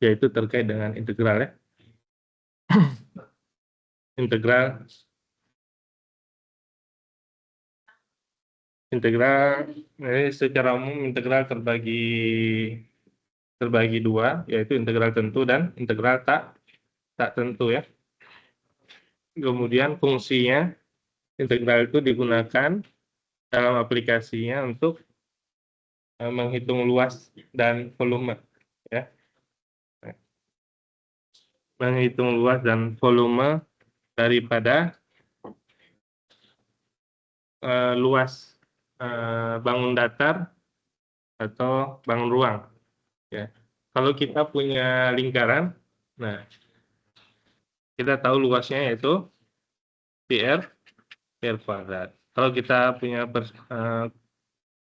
yaitu terkait dengan integral ya. Integral ini secara umum integral terbagi dua, yaitu integral tentu dan integral tak tentu ya. Kemudian fungsinya integral itu digunakan dalam aplikasinya untuk menghitung luas dan volume ya. Menghitung luas dan volume daripada luas bangun datar atau bangun ruang ya. Kalau kita punya lingkaran, nah kita tahu luasnya yaitu PR kuadrat. Kalau kita punya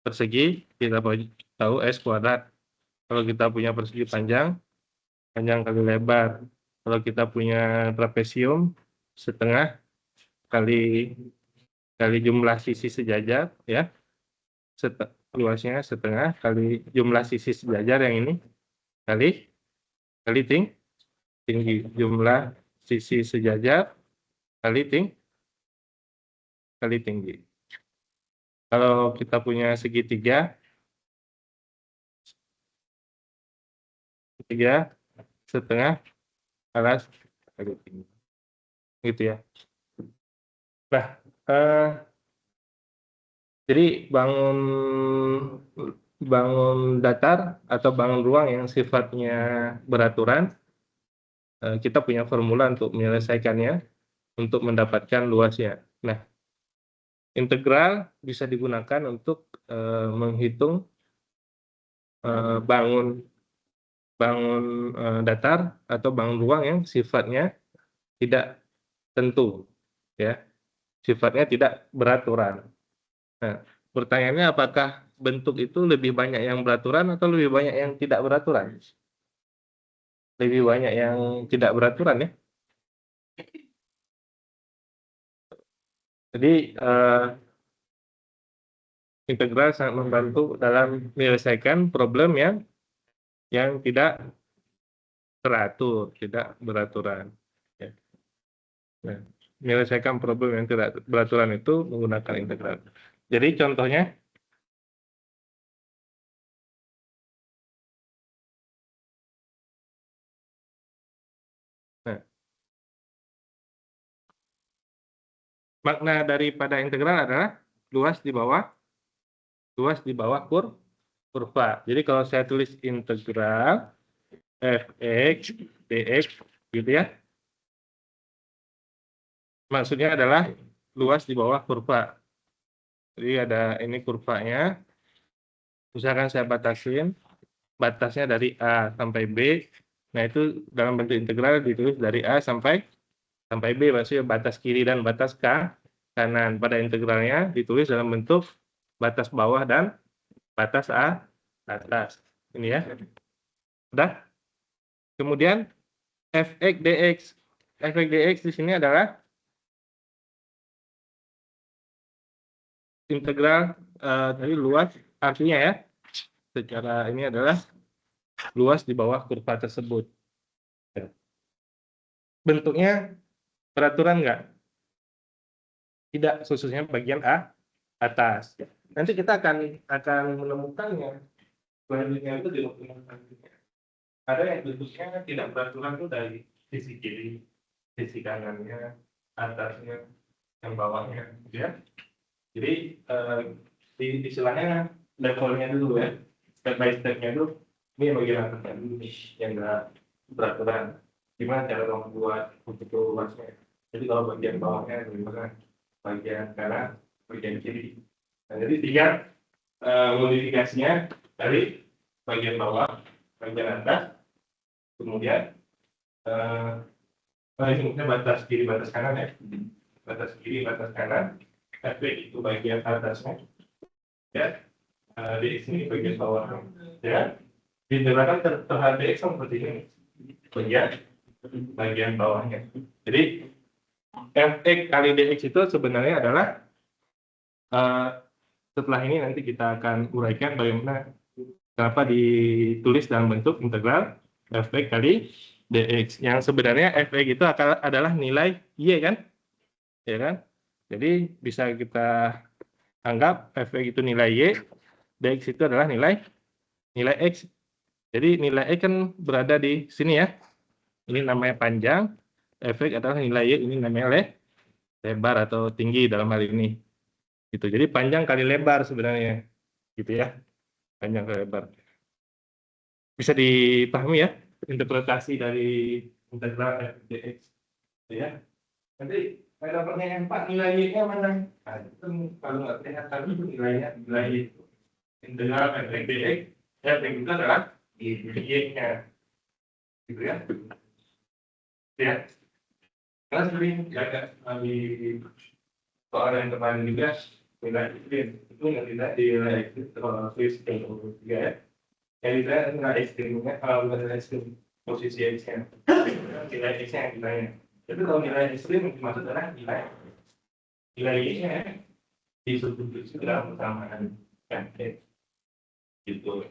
persegi, kita tahu S kuadrat. Kalau kita punya persegi panjang kali lebar. Kalau kita punya trapesium, setengah kali jumlah sisi sejajar ya. Luasnya setengah kali jumlah sisi sejajar yang ini kali tinggi, jumlah sisi sejajar kali tinggi. Kalau kita punya segitiga setengah alas kali tinggi, gitu ya. Nah, jadi bangun datar atau bangun ruang yang sifatnya beraturan, kita punya formula untuk menyelesaikannya untuk mendapatkan luasnya. Nah, integral bisa digunakan untuk menghitung bangun datar atau bangun ruang yang sifatnya tidak tentu ya, sifatnya tidak beraturan. Nah, pertanyaannya apakah bentuk itu lebih banyak yang beraturan atau lebih banyak yang tidak beraturan? Lebih banyak yang tidak beraturan ya. Jadi integral sangat membantu dalam menyelesaikan problem yang tidak teratur, tidak beraturan. Ya. Nah, menyelesaikan problem yang tidak beraturan itu menggunakan integral. Jadi contohnya, nah, makna daripada integral adalah luas di bawah kurva. Jadi kalau saya tulis integral fx dx gitu ya, maksudnya adalah luas di bawah kurva. Jadi ada ini kurvanya, misalkan saya batasnya dari A sampai B. Nah, itu dalam bentuk integral ditulis dari A sampai B, maksudnya batas kiri dan batas kanan. Pada integralnya ditulis dalam bentuk batas bawah dan batas atas. Ini ya. Udah? Kemudian fx dx. Fx dx di sini adalah integral dari luas, artinya ya, secara ini adalah luas di bawah kurva tersebut. Bentuknya peraturan enggak? Tidak, khususnya bagian atas. Nanti kita akan menemukannya selanjutnya itu di dokumen selanjutnya. Ada yang bentuknya tidak beraturan itu dari sisi kiri, sisi kanannya, atasnya, yang bawahnya, ya. Jadi di istilahnya levelnya dulu ya, step by stepnya dulu. Ini bagian atasnya dulu nih, yang enggak beraturan. Gimana cara membuat untuk luasnya? Jadi kalau bagian bawahnya bagaimana? Bagian kanan, bagian kiri. Nah, jadi tiga modifikasinya dari bagian bawah, bagian atas, kemudian ini batas kiri, batas kanan ya, batas kiri, batas kanan, fx itu bagian atasnya, ya, dx ini bagian bawah, ya, diterapkan terhadap dx seperti ini, bagian bawahnya. Jadi fx kali dx itu sebenarnya adalah setelah ini nanti kita akan uraikan bagaimana kenapa ditulis dalam bentuk integral fx kali dx. Yang sebenarnya fx itu adalah nilai y kan? Ya kan? Jadi bisa kita anggap fx itu nilai y, dx itu adalah nilai x. Jadi nilai x kan berada di sini ya. Ini namanya panjang, fx adalah nilai y, ini namanya lebar atau tinggi dalam hal ini. Gitu. Jadi panjang kali lebar sebenarnya. Gitu ya. Panjang kali lebar. Bisa dipahami ya interpretasi dari integral f dx. Ya. Nanti pada pertanyaan Pak, nilai y-nya mana? Nah, itu kan kalau nggak kelihatan itu nilainya, nilai itu. Integral f dx, f itu adalah y-nya. Gitu ya. Ya. Karena sering agak di soal yang kemarin juga, nilai itu nggak tidak di nilai ekstrim kalau Swiss juga ya. Yang tidak nilai ekstrimnya, kalau nilai ekstrim posisi x-nya, nilai x-nya yang ditanya. Tapi kalau nilai ekstrim yang dimaksud adalah nilai y-nya disubstitusi dalam persamaan kan gitu.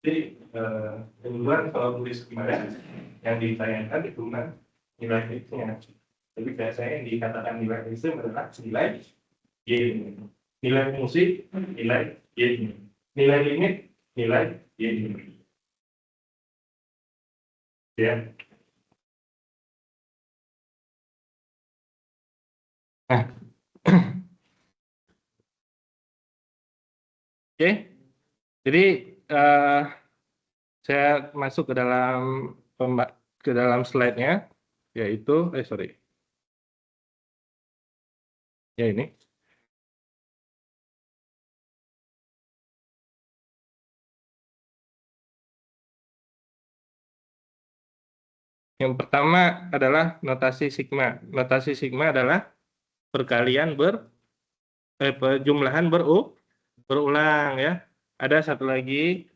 Jadi kemudian kalau tulis kemarin yang ditayangkan itu kan nilai x-nya. Tapi biasanya yang dikatakan nilai ekstrim adalah nilai y, nilai fungsi nilai y, nilai limit nilai y. Ya. Nah, oke. Jadi saya masuk ke dalam slide-nya, yaitu sorry. Ya ini. Yang pertama adalah notasi sigma. Notasi sigma adalah perkalian penjumlahan berulang ya. Ada satu lagi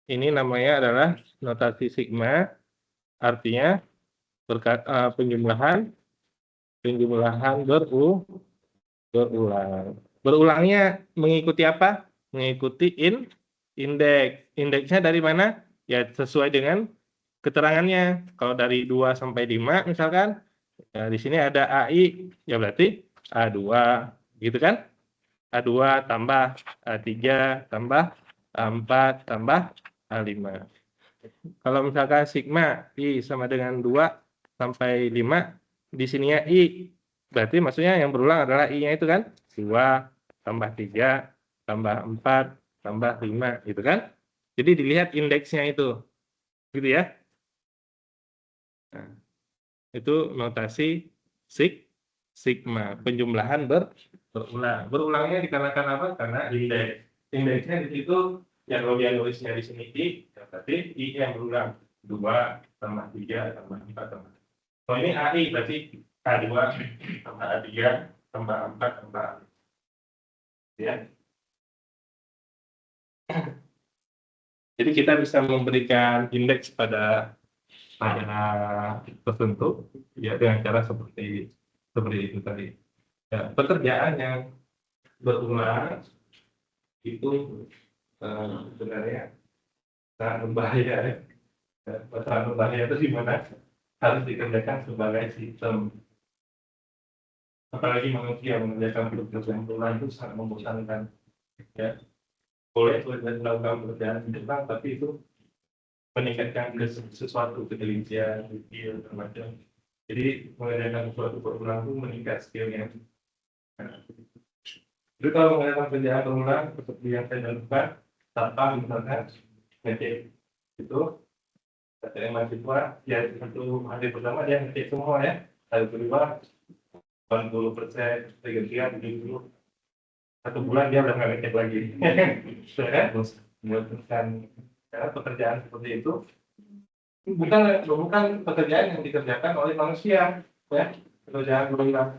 ini namanya adalah notasi sigma, artinya penjumlahan berulang. Berulangnya mengikuti apa? Mengikuti indeks. Indeksnya dari mana? Ya sesuai dengan keterangannya. Kalau dari 2 sampai 5 misalkan, ya di sini ada AI, ya berarti A2 gitu kan? A2 tambah A3 tambah A4 tambah A5. Kalau misalkan sigma I sama dengan 2 sampai 5, di sininya I. Berarti maksudnya yang berulang adalah I-nya itu kan? 2 tambah 3 tambah 4 tambah 5 gitu kan? Jadi dilihat indeksnya itu. Gitu ya. Nah, itu notasi sigma, penjumlahan berulang. Berulangnya dikarenakan apa? Karena indeks. Indeksnya di situ yang kalau dia nulisnya di sini I, berarti I yang berulang. 2 tambah 3 tambah 4 tambah. Kalau ini AI berarti A2 tambah A3 tambah 4 tambah A. Ya. Jadi kita bisa memberikan indeks pada tertentu ya dengan cara seperti itu tadi. Ya, pekerjaan yang berulang itu sebenarnya sangat berbahaya. Sangat berbahaya itu di mana harus dikerjakan sebagai sistem. Apalagi manusia mengerjakan pekerjaan berulang itu sangat membosankan. Ya, boleh melakukan pekerjaan di Jepang, tapi itu meningkatkan sesuatu ketelitian, skill, macam. Jadi mengerjakan sesuatu berulang itu meningkat skillnya. Nah, jadi kalau mengerjakan pekerjaan berulang seperti yang saya lakukan, tanpa misalkan ngecek itu, saya mahasiswa, ya satu hari pertama dia ngecek semua ya, hari kedua 80%, ketiga 70, 1 bulan dia udah nggak ngecek lagi. Bukan karena pekerjaan seperti itu bukan pekerjaan yang dikerjakan oleh manusia, ya, pekerjaan berulang.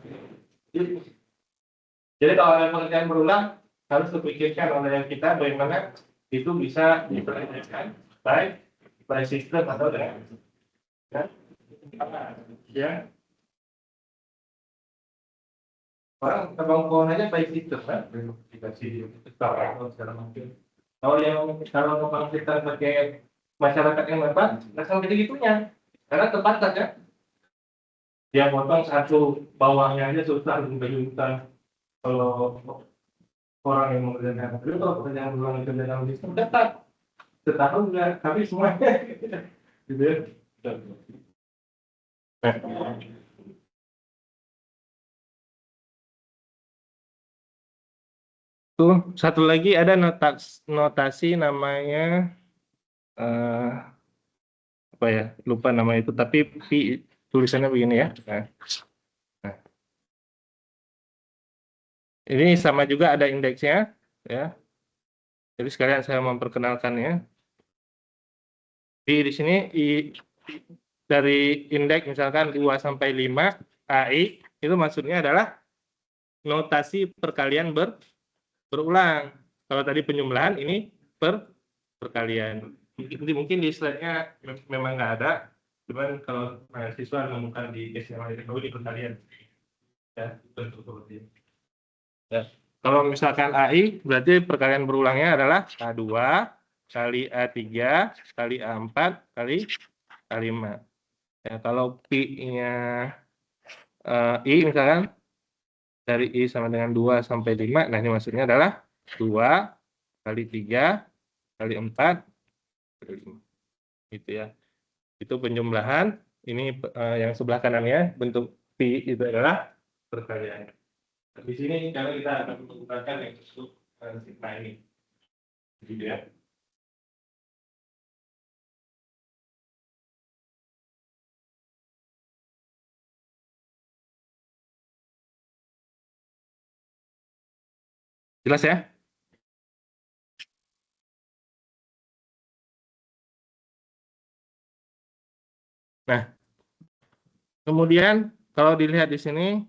Jadi kalau ada pekerjaan berulang harus dipikirkan oleh kita bagaimana itu bisa diperhatikan baik sistem atau dengan ya, ya Orang tebang pohon aja pakai sistem kan, dikasih atau segala macam. Kalau tebang kita pakai masyarakat yang lebat, langsung gitu gitunya, karena terbatas ya. Dia potong satu bawahnya aja susah berjuta. Kalau orang yang mengerjakan itu, kalau pekerjaan ulang itu dalam sistem tetap setahun nggak habis semuanya, gitu ya. Tuh, satu lagi ada notasi namanya apa ya? Lupa nama itu, tapi tulisannya begini ya. Nah, ini sama juga ada indeksnya, ya. Jadi sekalian saya memperkenalkannya. Di sini dari indeks misalkan 2 sampai 5 AI itu maksudnya adalah notasi perkalian berulang. Kalau tadi penjumlahan, ini perkalian. Mungkin di slide-nya memang nggak ada, cuman kalau mahasiswa menemukan di SMA itu di perkalian, ya bentuk seperti ini. Ya. Kalau misalkan AI, berarti perkalian berulangnya adalah A2 kali A3 kali A4 kali A5. Ya, kalau Pi-nya I misalkan dari I sama dengan 2 sampai 5, nah ini maksudnya adalah 2 kali 3 kali 4 kali 5. Gitu ya. Itu penjumlahan, ini yang sebelah kanannya bentuk Pi itu adalah perkalian. Di sini kalau kita akan menggunakan yang disebut sigma ini. Gitu ya. Jelas ya? Nah, kemudian kalau dilihat di sini,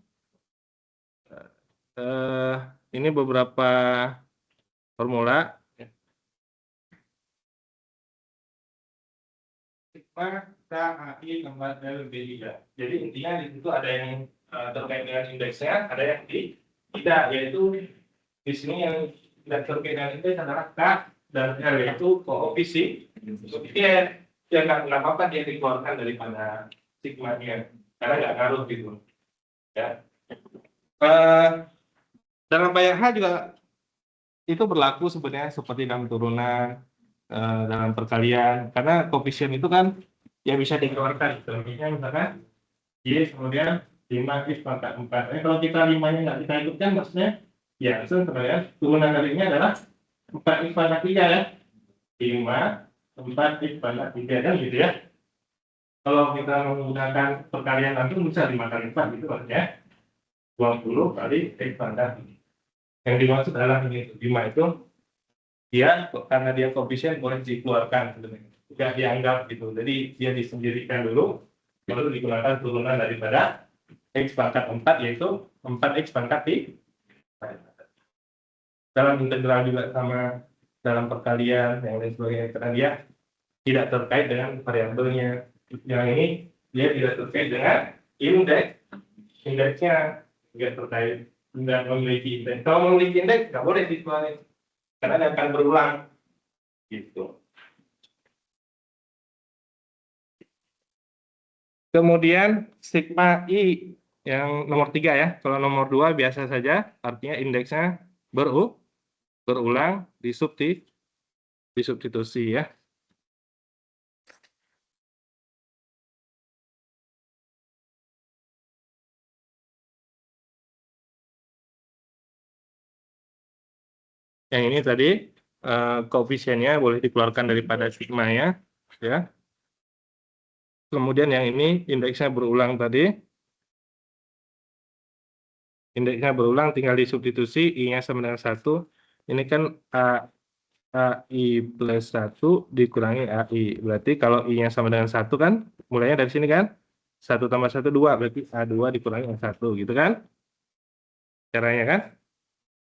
ini beberapa formula. Sigma KAI tambah LB3. Jadi intinya di situ ada yang terkait dengan indeksnya, ada yang tidak, yaitu di sini yang tidak terkait dengan indeks adalah K dan L, yaitu koefisien. Ya nggak apa-apa dia dikeluarkan daripada sigma-nya, karena nggak ngaruh gitu. Ya. Dalam banyak hal juga itu berlaku sebenarnya seperti dalam turunan, dalam perkalian, karena koefisien itu kan ya bisa dikeluarkan. Contohnya misalkan Y kemudian 5 X pangkat 4. Kalau kita 5-nya nggak kita hidupkan, maksudnya ya sebenarnya turunan dari ini adalah 4 X pangkat 3 ya. 5 4 X pangkat 3 kan gitu ya. Kalau kita menggunakan perkalian langsung bisa 5 kali 4 gitu maksudnya 20 kali X pangkat 3. Yang dimaksud adalah ini 5 itu dia karena dia koefisien boleh dikeluarkan sebenarnya, tidak dianggap gitu. Jadi dia disendirikan dulu, baru digunakan turunan daripada X pangkat 4, yaitu 4X pangkat 3. Dalam integral juga sama, dalam perkalian yang lain sebagainya, karena dia tidak terkait dengan variabelnya. Yang ini dia tidak terkait dengan indeksnya, tidak terkait, tidak memiliki indeks. Kalau memiliki indeks nggak boleh dikeluarin karena dia akan berulang gitu. Kemudian sigma I yang nomor 3 ya. Kalau nomor 2 biasa saja, artinya indeksnya berulang disubstitusi ya. Yang ini tadi koefisiennya boleh dikeluarkan daripada sigma ya. Kemudian yang ini indeksnya berulang tadi. Indeksnya berulang tinggal disubstitusi, I-nya sama dengan 1. Ini kan AI plus 1 dikurangi AI. Berarti kalau I-nya sama dengan 1 kan, mulainya dari sini kan? 1 tambah 1, 2. Berarti A2 dikurangi A1. Gitu kan? Caranya kan?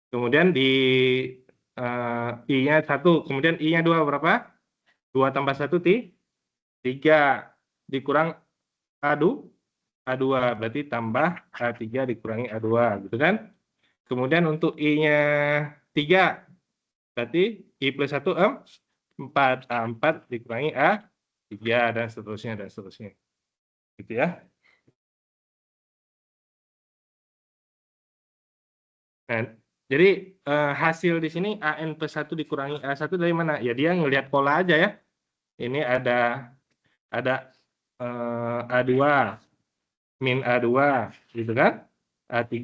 Kemudian di I-nya 1. Kemudian I-nya 2 berapa? 2 tambah 1, 3. Dikurang A2. Berarti tambah A3 dikurangi A2. Gitu kan? Kemudian untuk I-nya 3, berarti I plus 1, 4. A4 dikurangi A3, dan seterusnya, dan seterusnya. Gitu ya. Nah, jadi hasil di sini AN plus 1 dikurangi A1 dari mana? Ya dia ngelihat pola aja ya. Ini ada A2 min A2 gitu kan? A3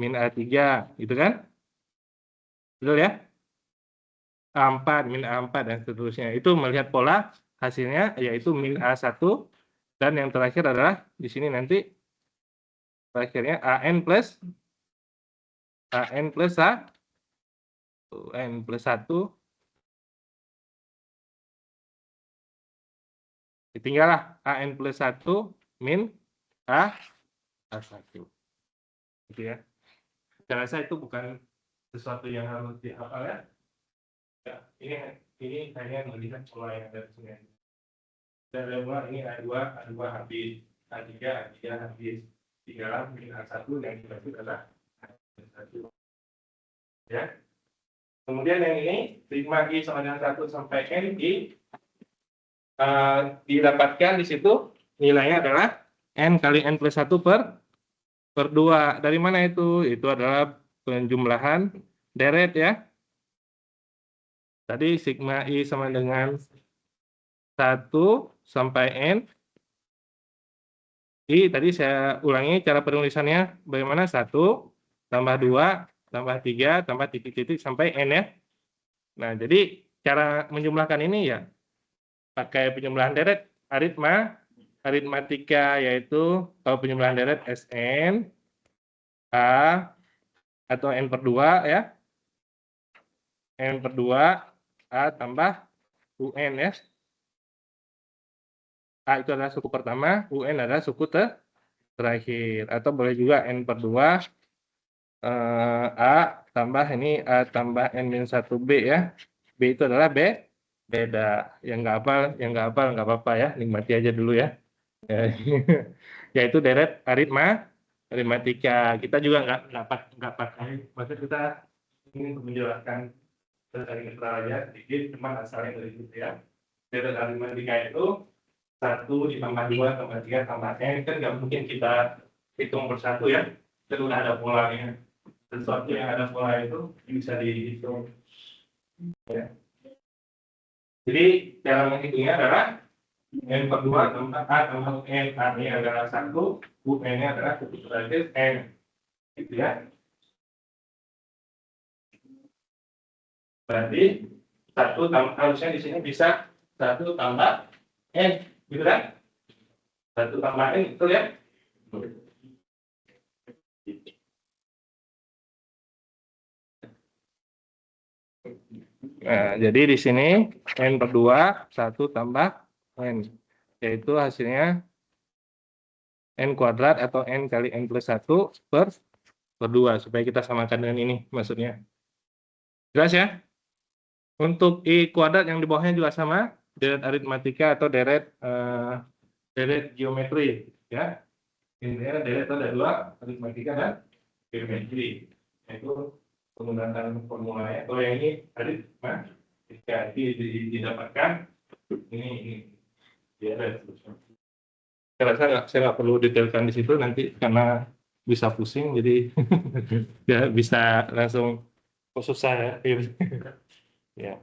min A3 gitu kan? Betul ya? A4 min A4 dan seterusnya. Itu melihat pola hasilnya yaitu min A1, dan yang terakhir adalah di sini nanti terakhirnya AN plus N plus 1, ditinggallah AN plus 1 min A1. Gitu ya. Saya rasa itu bukan sesuatu yang harus dihafal ya. Ya, ini hanya melihat pola yang ada di sini. Dan ini A2 habis, A3 habis. Tinggal min A1 yang dimaksud adalah A1. Ya. Kemudian yang ini sigma I sama dengan 1 sampai N didapatkan di situ nilainya adalah N kali N plus 1 per 2. Dari mana itu? Itu adalah penjumlahan deret ya. Tadi sigma I sama dengan 1 sampai N. Tadi saya ulangi cara penulisannya bagaimana? 1 tambah 2 tambah 3 tambah titik-titik sampai N ya. Nah, jadi cara menjumlahkan ini ya pakai penjumlahan deret aritmatika, yaitu kalau penjumlahan deret Sn A atau N per 2 ya. N per 2 A tambah UN ya. A itu adalah suku pertama, UN adalah suku terakhir. Atau boleh juga N per 2 A tambah ini A tambah N-1B ya. B itu adalah beda. Yang nggak hafal nggak apa-apa ya, nikmati aja dulu ya. Yaitu deret aritmatika. Kita juga nggak pakai, maksud kita ini untuk menjelaskan dari netral aja sedikit, cuman asalnya dari situ ya. Deret aritmatika itu 1 ditambah 2 tambah 3 tambah N, kan nggak mungkin kita hitung persatu ya. Itu udah ada polanya. Sesuatu yang ada pola itu bisa dihitung. Ya. Jadi cara menghitungnya adalah N per 2 tambah A tambah N. A-nya adalah 1, UN-nya adalah suku terakhir N. Gitu ya. Berarti 1 tambah, harusnya di sini bisa 1 tambah N. Gitu kan? 1 tambah N, betul ya? Nah, jadi di sini N per 2, 1 tambah N. Yaitu hasilnya N kuadrat atau N kali N plus 1 per 2. Supaya kita samakan dengan ini maksudnya. Jelas ya? Untuk I kuadrat yang di bawahnya juga sama. Deret aritmatika atau deret geometri. Ya. Intinya deret itu ada 2, aritmatika dan geometri. Itu menggunakan formulanya. Kalau yang ini aritmatika didapatkan ini deret. Saya nggak perlu detailkan di situ nanti karena bisa pusing, jadi ya bisa langsung susah ya. Ya.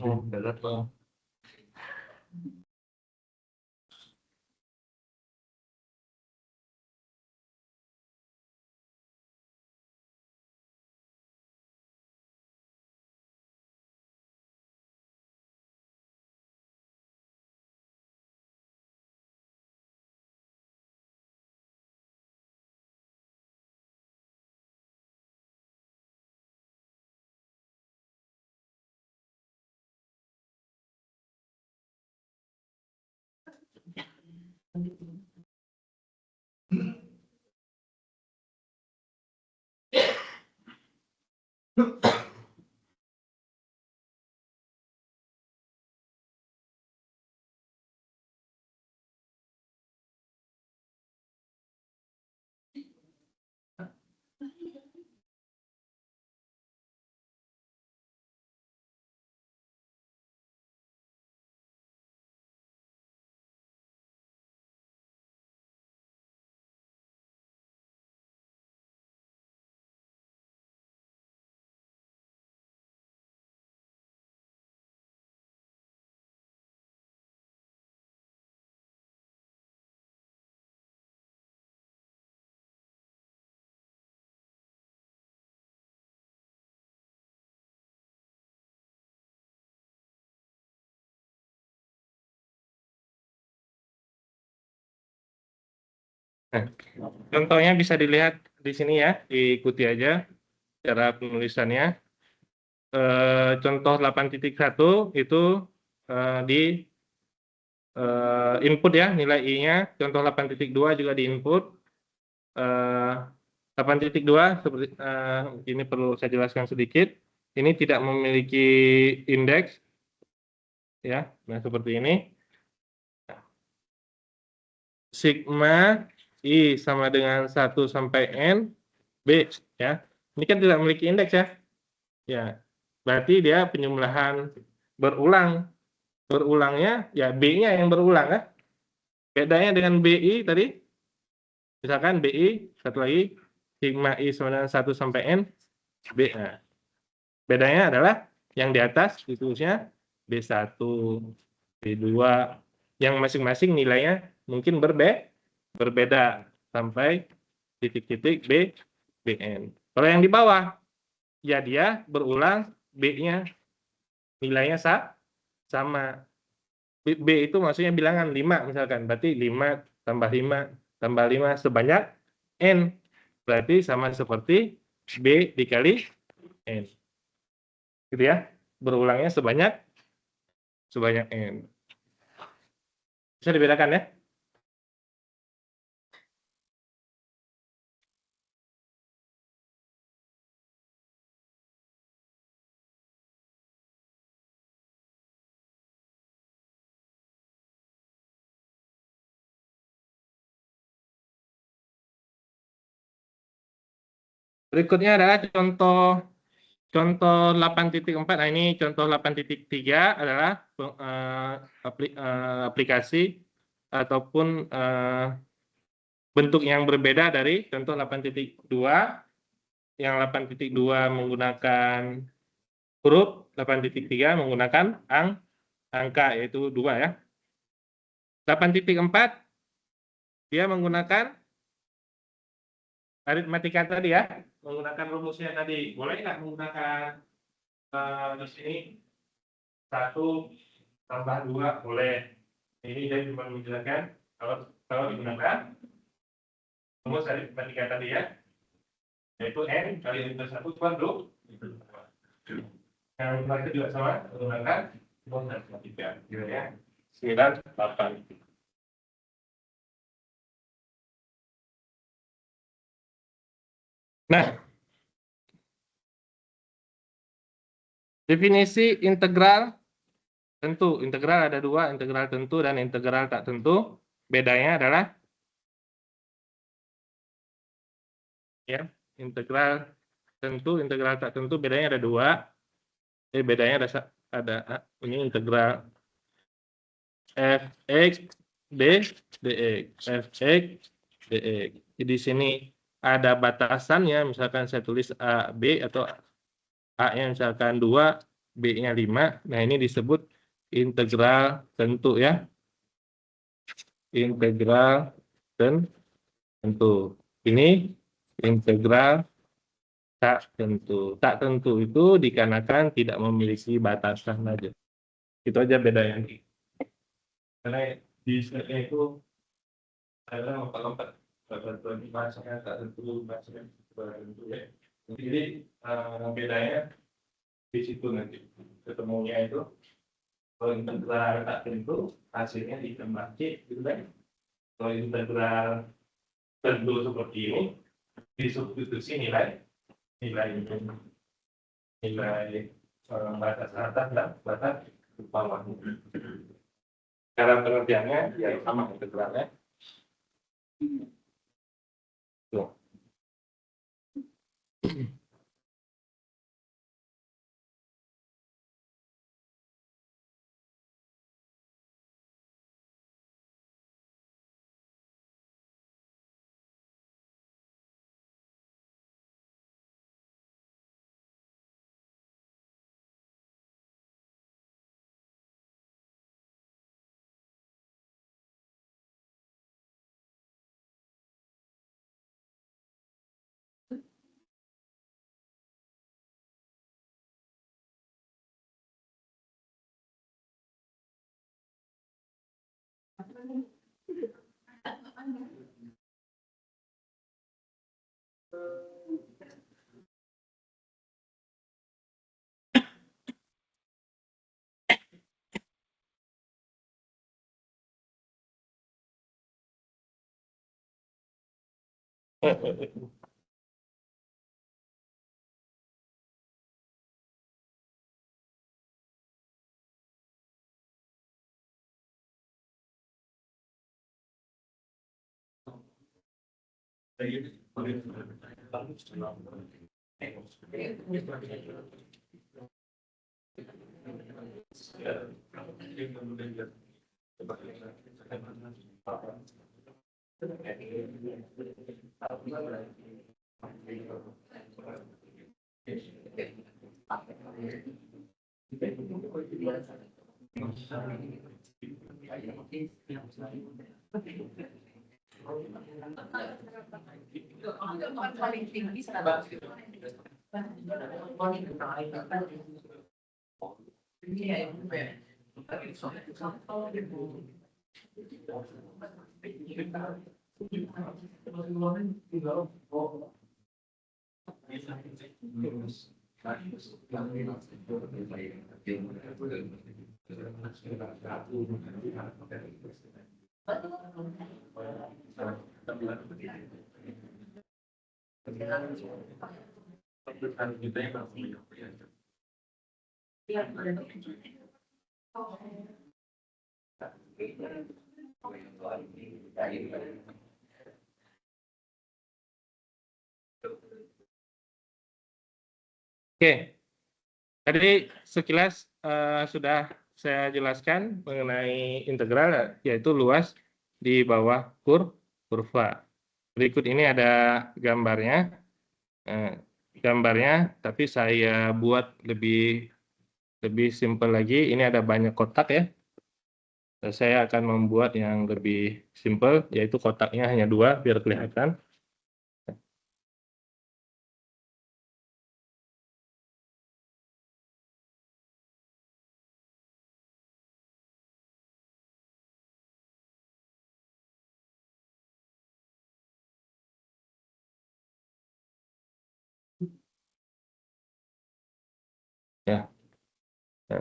berat loh. Nah, contohnya bisa dilihat di sini ya, diikuti aja cara penulisannya. Contoh 8.1 itu di input ya, nilai I-nya. Contoh 8.2 juga di input. 8.2 seperti ini perlu saya jelaskan sedikit. Ini tidak memiliki indeks ya. Nah, seperti ini. Sigma I sama dengan 1 sampai N B ya. Ini kan tidak memiliki indeks ya. Ya. Berarti dia penjumlahan berulang. Berulangnya ya B-nya yang berulang ya. Bedanya dengan BI tadi, misalkan BI satu lagi sigma I sama dengan 1 sampai N B. Nah, bedanya adalah yang di atas ditulisnya B1, B2 yang masing-masing nilainya mungkin berbeda sampai titik-titik B, BN. Kalau yang di bawah ya dia berulang B-nya nilainya sama. B itu maksudnya bilangan 5 misalkan, berarti 5 tambah 5 tambah 5 sebanyak N. Berarti sama seperti B dikali N. Gitu ya. Berulangnya sebanyak N. Bisa dibedakan ya? Berikutnya adalah contoh 8.4. Nah, ini contoh 8.3 adalah aplikasi ataupun bentuk yang berbeda dari contoh 8.2. Yang 8.2 menggunakan huruf, 8.3 menggunakan angka, yaitu 2 ya. 8.4 dia menggunakan aritmatika tadi ya, menggunakan rumusnya tadi. Boleh nggak menggunakan di sini 1 tambah 2? Boleh. Ini saya cuma menjelaskan kalau digunakan rumus aritmatika tadi ya, yaitu N kali N plus 1 per 2. Yang terakhir juga sama, menggunakan rumus aritmatika. Gitu ya. 9, 8. Nah, definisi integral tentu. Integral ada 2, integral tentu dan integral tak tentu. Bedanya adalah ya, integral tentu, integral tak tentu bedanya ada 2. Bedanya ada ini integral fx dx, fx dx. Jadi di sini ada batasannya, misalkan saya tulis a b atau a-nya misalkan 2, B-nya 5. Nah, ini disebut integral tentu ya. Integral tentu. Ini integral tak tentu. Tak tentu itu dikarenakan tidak memiliki batasan aja. Itu aja bedanya. Karena di sini itu ada lompat-lompat. Batasan bahasanya tak tentu, bahasanya tentu ya. Jadi bedanya di situ nanti ketemunya itu kalau integral tak tentu hasilnya ditambah C gitu kan. Kalau integral tentu seperti ini disubstitusi nilai batas atas dan batas bawah. Cara pengertiannya ya sama integralnya. Tuh. Oke, tadi sekilas sudah saya jelaskan mengenai integral, yaitu luas di bawah kurva. Berikut ini ada gambarnya. Tapi saya buat lebih simpel lagi. Ini ada banyak kotak ya. Saya akan membuat yang lebih simpel, yaitu kotaknya hanya 2 biar kelihatan. Ya. Ya.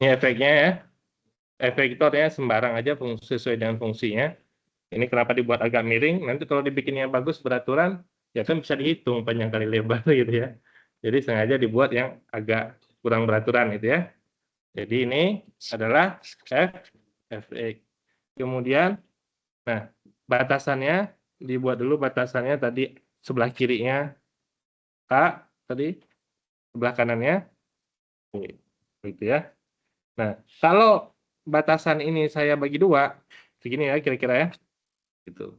Ini efeknya ya. Efek itu artinya sembarang aja sesuai dengan fungsinya. Ini kenapa dibuat agak miring? Nanti kalau dibikinnya bagus beraturan, ya kan bisa dihitung panjang kali lebar gitu ya. Jadi sengaja dibuat yang agak kurang beraturan gitu ya. Jadi ini adalah fx. Kemudian, nah batasannya dibuat dulu batasannya tadi sebelah kirinya K, tadi sebelah kanannya gitu ya. Nah, kalau batasan ini saya bagi 2, begini ya kira-kira ya. Gitu.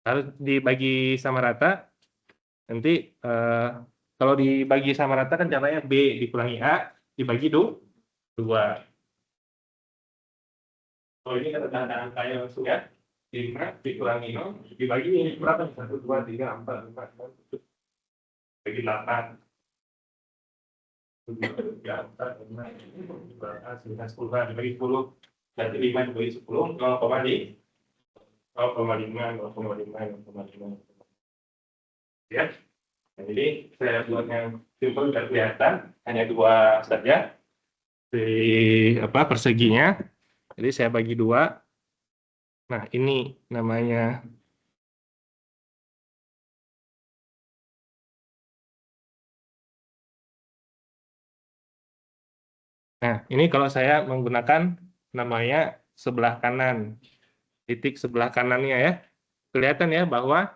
Harus dibagi sama rata. Nanti kalau dibagi sama rata kan caranya B dikurangi A dibagi 2. Oh ini kan ada angkanya langsung ya. 5 dikurangi 0 dibagi ini berapa? 1, 2, 3, 4, 5, 6, 7. Bagi 8. 2, 3, 4, 5, 9, 10 dibagi 10. Berarti 5 dibagi 10, 0,5. Ya. Nah, jadi saya buat yang simpel dan kelihatan, hanya 2 saja di perseginya. Jadi saya bagi 2. Nah, ini namanya Nah, ini kalau saya menggunakan namanya sebelah kanan. Titik sebelah kanannya ya. Kelihatan ya bahwa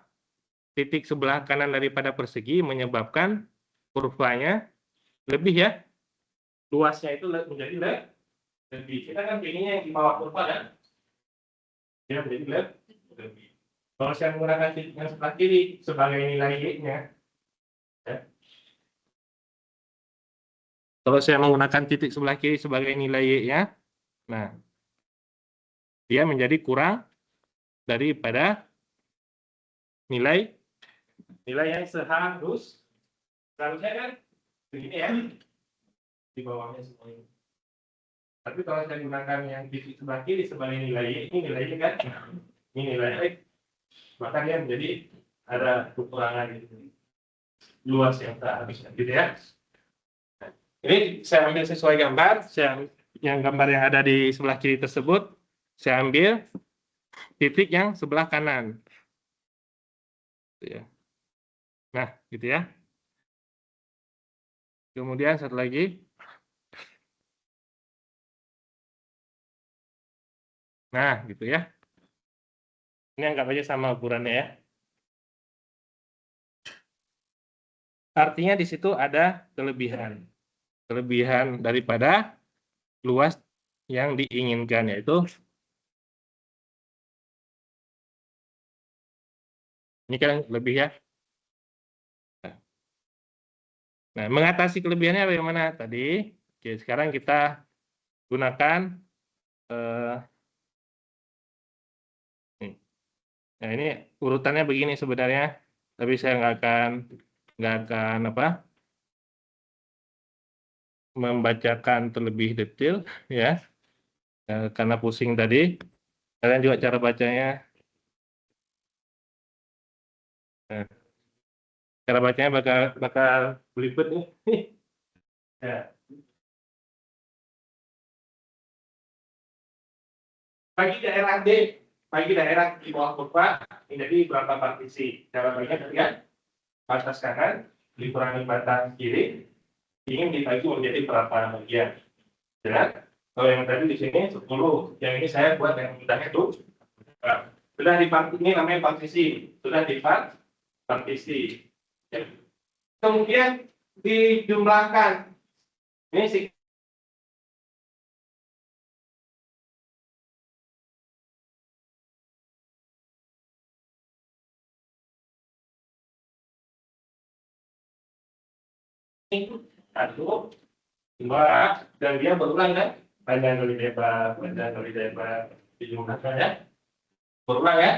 titik sebelah kanan daripada persegi menyebabkan kurvanya lebih ya. Luasnya itu menjadi lebih. Kita kan pengennya yang di bawah kurva kan? Ya, menjadi lebih. Kalau saya menggunakan titik yang sebelah kiri sebagai nilai Y-nya, ya. Kalau saya menggunakan titik sebelah kiri sebagai nilai Y-nya, nah, dia menjadi kurang daripada nilai yang seharusnya kan begini ya, di bawahnya semuanya. Tapi kalau saya gunakan yang titik sebelah kiri sebagai nilai Y, ini nilainya kan, ini nilai X, maka dia menjadi ada kekurangan gitu. Luas yang seharusnya gitu ya. Ini saya ambil sesuai gambar, yang gambar yang ada di sebelah kiri tersebut, saya ambil titik yang sebelah kanan. Nah, gitu ya. Kemudian satu lagi. Nah, gitu ya. Ini anggap aja sama ukurannya ya. Artinya di situ ada kelebihan. Kelebihan daripada luas yang diinginkan, yaitu ini kan lebih ya. Nah, mengatasi kelebihannya bagaimana tadi? Oke, sekarang kita gunakan nah ini urutannya begini sebenarnya, tapi saya nggak akan membacakan terlebih detail ya, karena pusing tadi. Kalian juga cara bacanya, nah, cara bacanya bakal belibet nih. Ya. Bagi daerah D, bagi daerah di bawah kurva menjadi berapa partisi? Cara baginya kan batas kanan dikurangi batas kiri, ingin dibagi menjadi berapa bagian. Ya. Kalau yang tadi di sini 10, yang ini saya buat yang mudahnya tuh. Sudah di ini namanya partisi, sudah di partisi. Ya. Kemudian dijumlahkan. Ini sih satu, 2, dan dia berulang kan? Panjang kali lebar, dijumlahkan ya. Berulang ya.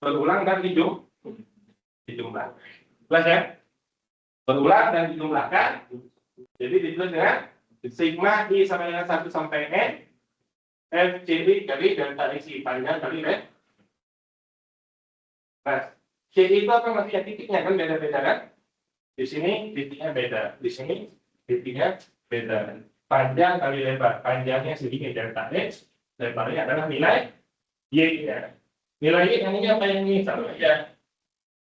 Berulang dan dijumlah. Jelas ya? Berulang dan dijumlahkan. Jadi ditulis dengan sigma I sama dengan 1 sampai N F CI kali delta X panjang kali lebar. Nah, CI itu apa masih titiknya kan beda-beda kan? Di sini titiknya beda, di sini titiknya beda. Panjang kali lebar, panjangnya segini delta X, lebarnya adalah nilai Y ya. Nilai Y yang ini apa yang ini sama aja.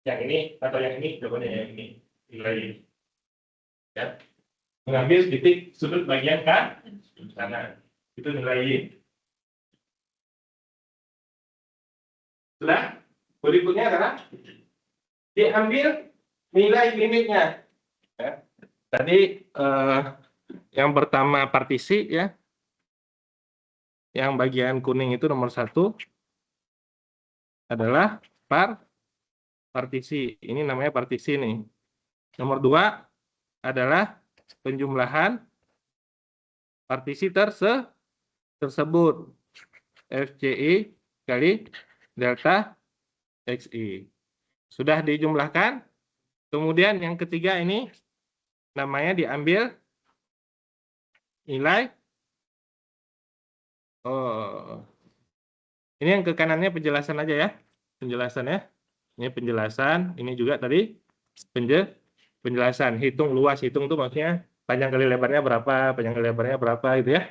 Yang ini atau yang ini, jawabannya yang ini nilai Y. Ya. Mengambil titik sudut bagian kanan, itu nilai Y. Sudah? Berikutnya adalah diambil nilai limitnya. Ya. Tadi yang pertama partisi ya, yang bagian kuning itu nomor 1 adalah partisi. Ini namanya partisi nih. Nomor 2 adalah penjumlahan partisi tersebut. FCI kali delta XI. Sudah dijumlahkan. Kemudian yang ketiga ini namanya diambil nilai. Oh, ini yang ke kanannya penjelasan aja ya. Penjelasan ya. Ini penjelasan. Ini juga tadi penjelasan. Hitung luas. Hitung tuh maksudnya panjang kali lebarnya berapa, panjang kali lebarnya berapa gitu ya.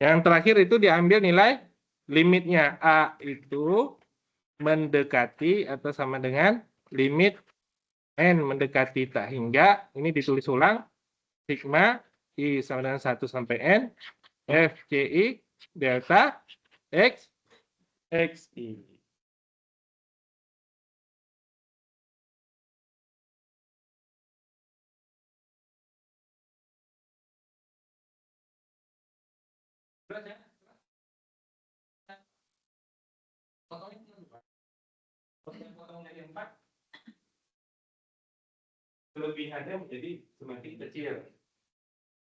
Yang terakhir itu diambil nilai limitnya. A itu mendekati atau sama dengan limit N mendekati tak hingga. Ini ditulis ulang. Sigma I sama dengan 1 sampai N. FCI delta X XI. Kelebihannya menjadi semakin kecil.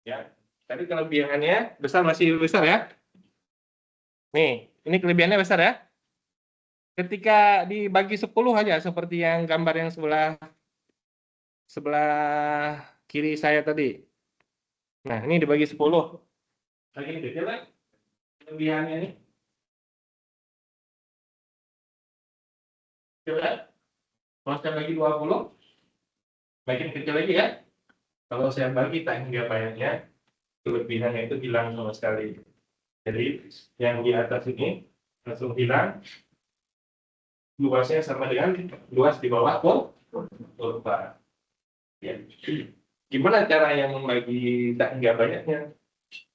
Ya, tadi kelebihannya besar, masih besar ya. Nih, ini kelebihannya besar ya. Ketika dibagi 10 aja seperti yang gambar yang sebelah kiri saya tadi. Nah, ini dibagi 10. Lagi kecil kan? Kelebihannya ini. Coba. Kalau saya bagi 20, makin kecil lagi ya. Kalau saya bagi tak hingga banyaknya, kelebihannya itu hilang sama sekali. Jadi, yang di atas ini langsung hilang. Luasnya sama dengan luas di bawah kurva. Ya. Gimana cara yang membagi tak hingga banyaknya?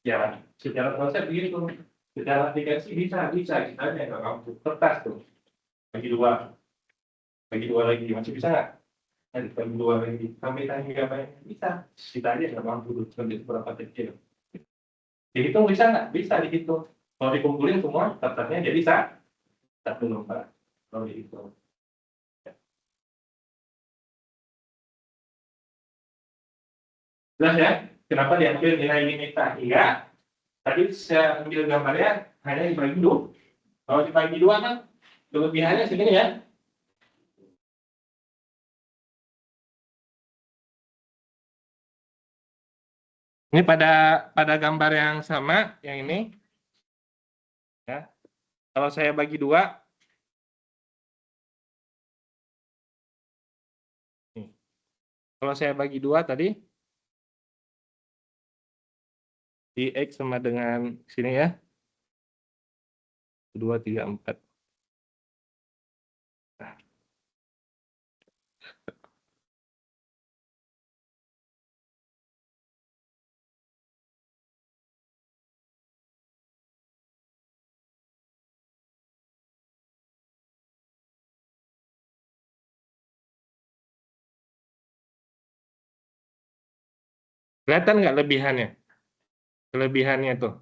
Ya, secara konsep begitu. Secara aplikasi bisa kita aja nggak mampu. Kertas tuh, bagi dua lagi masih bisa nggak? Bagi dua lagi sampai tak hingga banyaknya bisa. Kita aja nggak mampu tuh sampai seberapa kecil. Dihitung bisa nggak? Bisa dihitung. Kalau dikumpulin semua kertasnya jadi satu lembar. Kalau dihitung. Jelas ya, kenapa diambil nilai limit tak hingga? Tadi saya ambil gambarnya hanya dibagi 2. Kalau dibagi 2 kan kelebihannya segini ya. Ini pada gambar yang sama, yang ini. Ya. Kalau saya bagi 2, kalau saya bagi 2 tadi, di X sama dengan sini ya. 2, 3, 4. Nah. Kelihatan nggak lebihannya? Kelebihannya tuh.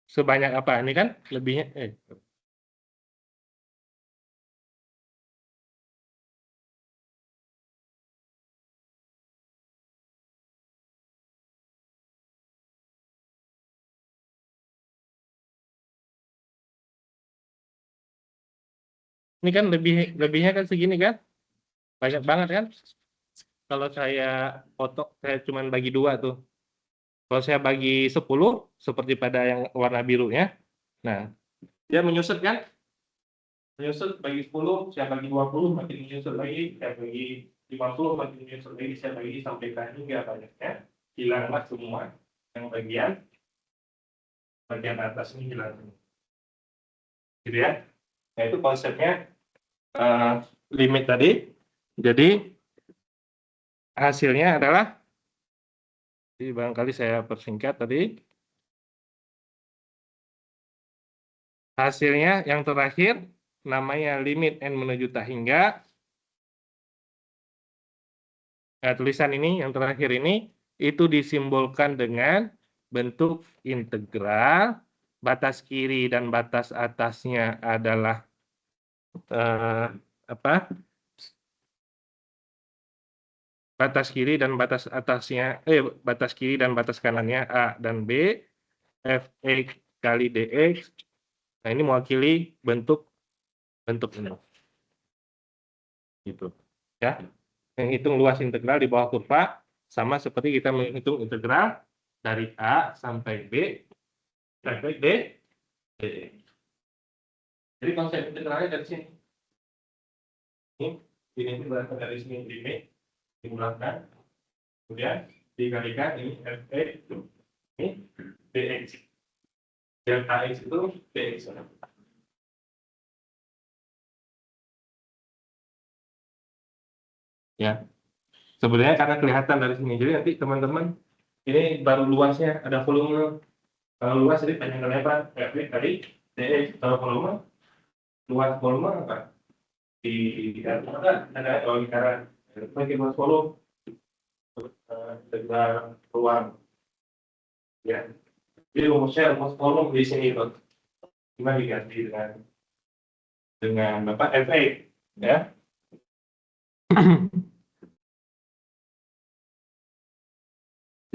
Sebanyak apa? Ini kan lebihnya. Ini kan lebihnya kan segini kan? Banyak banget kan? Kalau saya foto, saya cuma bagi 2 tuh. Kalau saya bagi 10, seperti pada yang warna birunya, nah, dia menyusut kan? Menyusut bagi 10, saya bagi 20, makin menyusut lagi, saya bagi 50, makin menyusut lagi, saya bagi sampai ke hingga banyaknya. Hilanglah semua yang bagian atas ini hilang. Gitu ya. Nah, itu konsepnya limit tadi. Jadi, hasilnya adalah, jadi barangkali saya persingkat tadi. Hasilnya yang terakhir, namanya limit N menuju tak hingga. Nah, tulisan ini, yang terakhir ini, itu disimbolkan dengan bentuk integral batas kiri dan batas atasnya adalah apa? Batas kiri dan batas atasnya, batas kiri dan batas kanannya A dan B, Fx kali dx. Nah, ini mewakili bentuk ini. Gitu. Ya. Menghitung luas integral di bawah kurva sama seperti kita menghitung integral dari A sampai B sampai D. Jadi konsep integralnya dari sini. Ini berasal dari sini ini dimulangkan, kemudian dikalikan ini Fx ini dx. Delta x itu dx. Ya, sebenarnya karena kelihatan dari sini. Jadi nanti teman-teman ini baru luasnya ada volume. Kalau luas jadi panjang dan lebar Fx kali dx. Kalau volume luas volume apa? Ada kalau lingkaran bagi luas volume dengan ruang. Ya, jadi rumusnya rumus volume di sini loh. Cuma diganti dengan Bapak Fx, ya.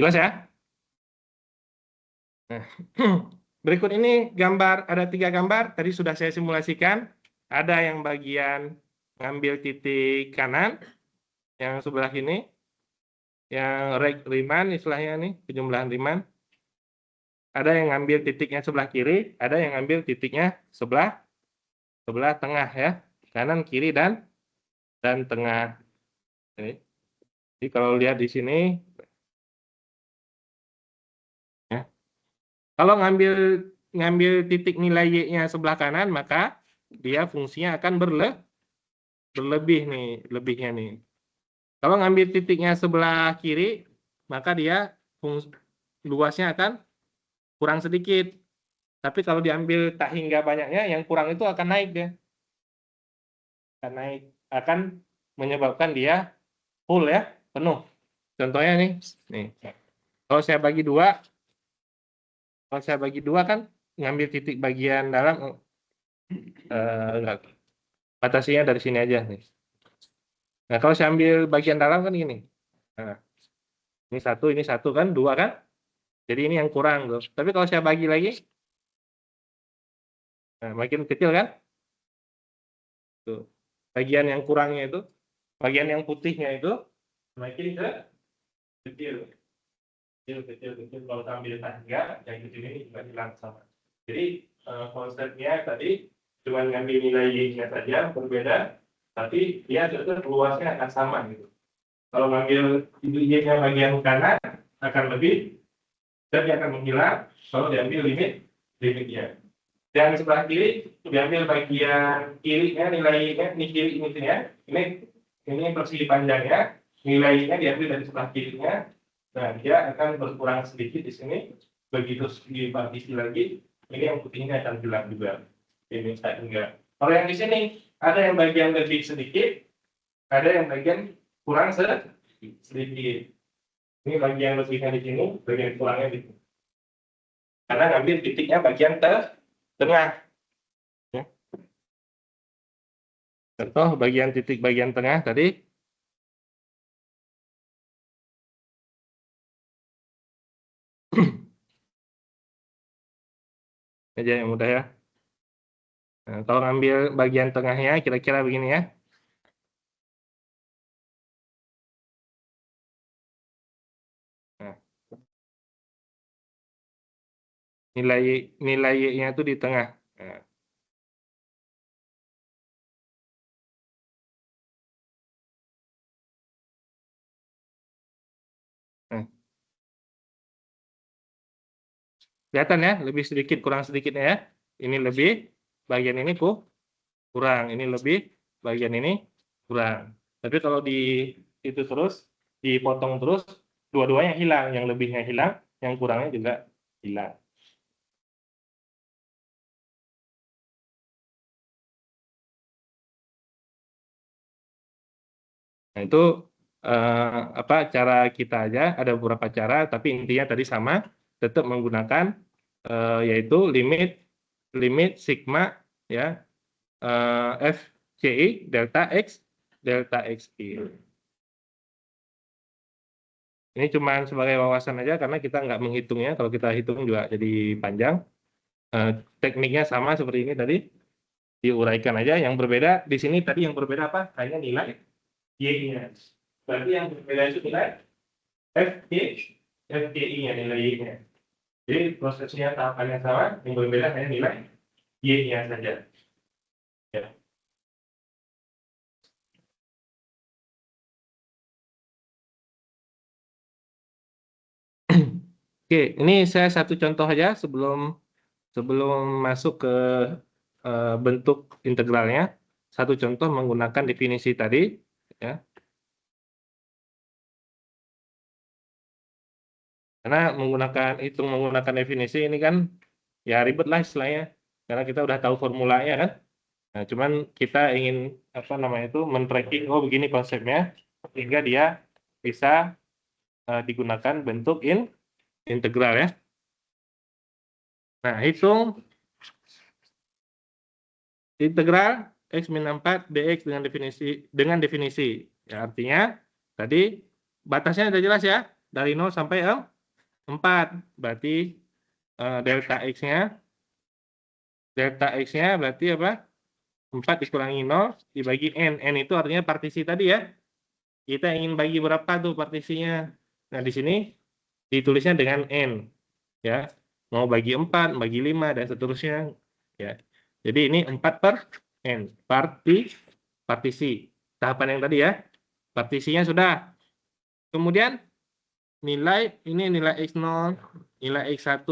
Jelas ya? Nah, berikut ini gambar, ada 3 gambar, tadi sudah saya simulasikan. Ada yang bagian ngambil titik kanan, yang sebelah ini, yang Riemann istilahnya nih, penjumlahan Riemann. Ada yang ngambil titiknya sebelah kiri, ada yang ngambil titiknya sebelah tengah ya, kanan, kiri, dan tengah. Jadi kalau lihat di sini, ya, kalau ngambil titik nilai y-nya sebelah kanan, maka dia fungsinya akan berlebih nih, lebihnya nih. Kalau ngambil titiknya sebelah kiri, maka dia luasnya akan kurang sedikit. Tapi kalau diambil tak hingga banyaknya, yang kurang itu akan naik deh. Akan naik, akan menyebabkan dia full ya, penuh. Contohnya nih. Kalau saya bagi dua, kan ngambil titik bagian dalam, enggak, batasinya dari sini aja nih. Nah, kalau saya ambil bagian dalam kan gini. Nah, ini satu kan, 2 kan. Jadi ini yang kurang tuh. Tapi kalau saya bagi lagi, nah, makin kecil kan? Tuh. Bagian yang kurangnya itu, bagian yang putihnya itu makin kecil. Kecil. Kalau ambil tangga, yang kecil ini juga hilang sama. Jadi konsepnya tadi cuma ngambil nilai y-nya saja berbeda, tapi dia tetap luasnya akan sama gitu. Kalau ngambil y-nya bagian kanan akan lebih, dan dia akan menghilang kalau diambil limitnya. Dan sebelah kiri diambil bagian kirinya, nilainya ini kiri ini persegi panjangnya, nilainya diambil dari sebelah kirinya. Nah, dia akan berkurang sedikit di sini. Begitu dipartisi lagi, ini yang putihnya akan hilang juga. Ini enggak. Kalau yang di sini ada yang bagian lebih sedikit, ada yang bagian kurang sedikit. Ini bagian lebihnya di sini, bagian kurangnya di sini. Karena ngambil titiknya bagian tengah. Ya. Contoh bagian titik bagian tengah tadi. Aja yang mudah ya. Nah, kalau ngambil bagian tengahnya kira-kira begini ya. Nah, nilai y-nya itu di tengah. Nah. Nah. Kelihatan ya, lebih sedikit kurang sedikitnya ya. Ini lebih, bagian ini kurang, ini lebih, bagian ini kurang. Tapi kalau di itu terus dipotong terus, dua-duanya hilang, yang lebihnya hilang, yang kurangnya juga hilang. Nah, itu cara kita aja, ada beberapa cara, tapi intinya tadi sama, tetap menggunakan yaitu limit sigma ya FCI delta XI. Ini cuma sebagai wawasan aja karena kita nggak menghitungnya. Kalau kita hitung juga jadi panjang. Tekniknya sama seperti ini tadi, diuraikan aja. Yang berbeda di sini tadi yang berbeda apa? Hanya nilai Y-nya. Berarti yang berbeda itu nilai FCI-nya, nilai Y-nya. Jadi prosesnya tahapannya sama, yang berbeda hanya nilai Y-nya saja. Ya. Oke, ini saya satu contoh aja sebelum masuk ke bentuk integralnya. Satu contoh menggunakan definisi tadi, ya. Karena menggunakan definisi ini kan ya ribet lah istilahnya, karena kita udah tahu formulanya kan. Nah, cuman kita ingin apa namanya itu men-tracking, oh begini konsepnya, sehingga dia bisa digunakan bentuk integral ya. Nah, hitung integral x min 4 dx dengan definisi. Ya, artinya tadi batasnya udah jelas ya, dari 0 sampai 4. Berarti delta x-nya berarti apa? 4 dikurangi 0 dibagi n. N itu artinya partisi tadi ya. Kita ingin bagi berapa tuh partisinya. Nah, di sini ditulisnya dengan n. Ya. Mau bagi 4, bagi 5, dan seterusnya. Ya. Jadi ini 4 per n. Partisi. Tahapan yang tadi ya. Partisinya sudah. Kemudian ini nilai x0, nilai x1,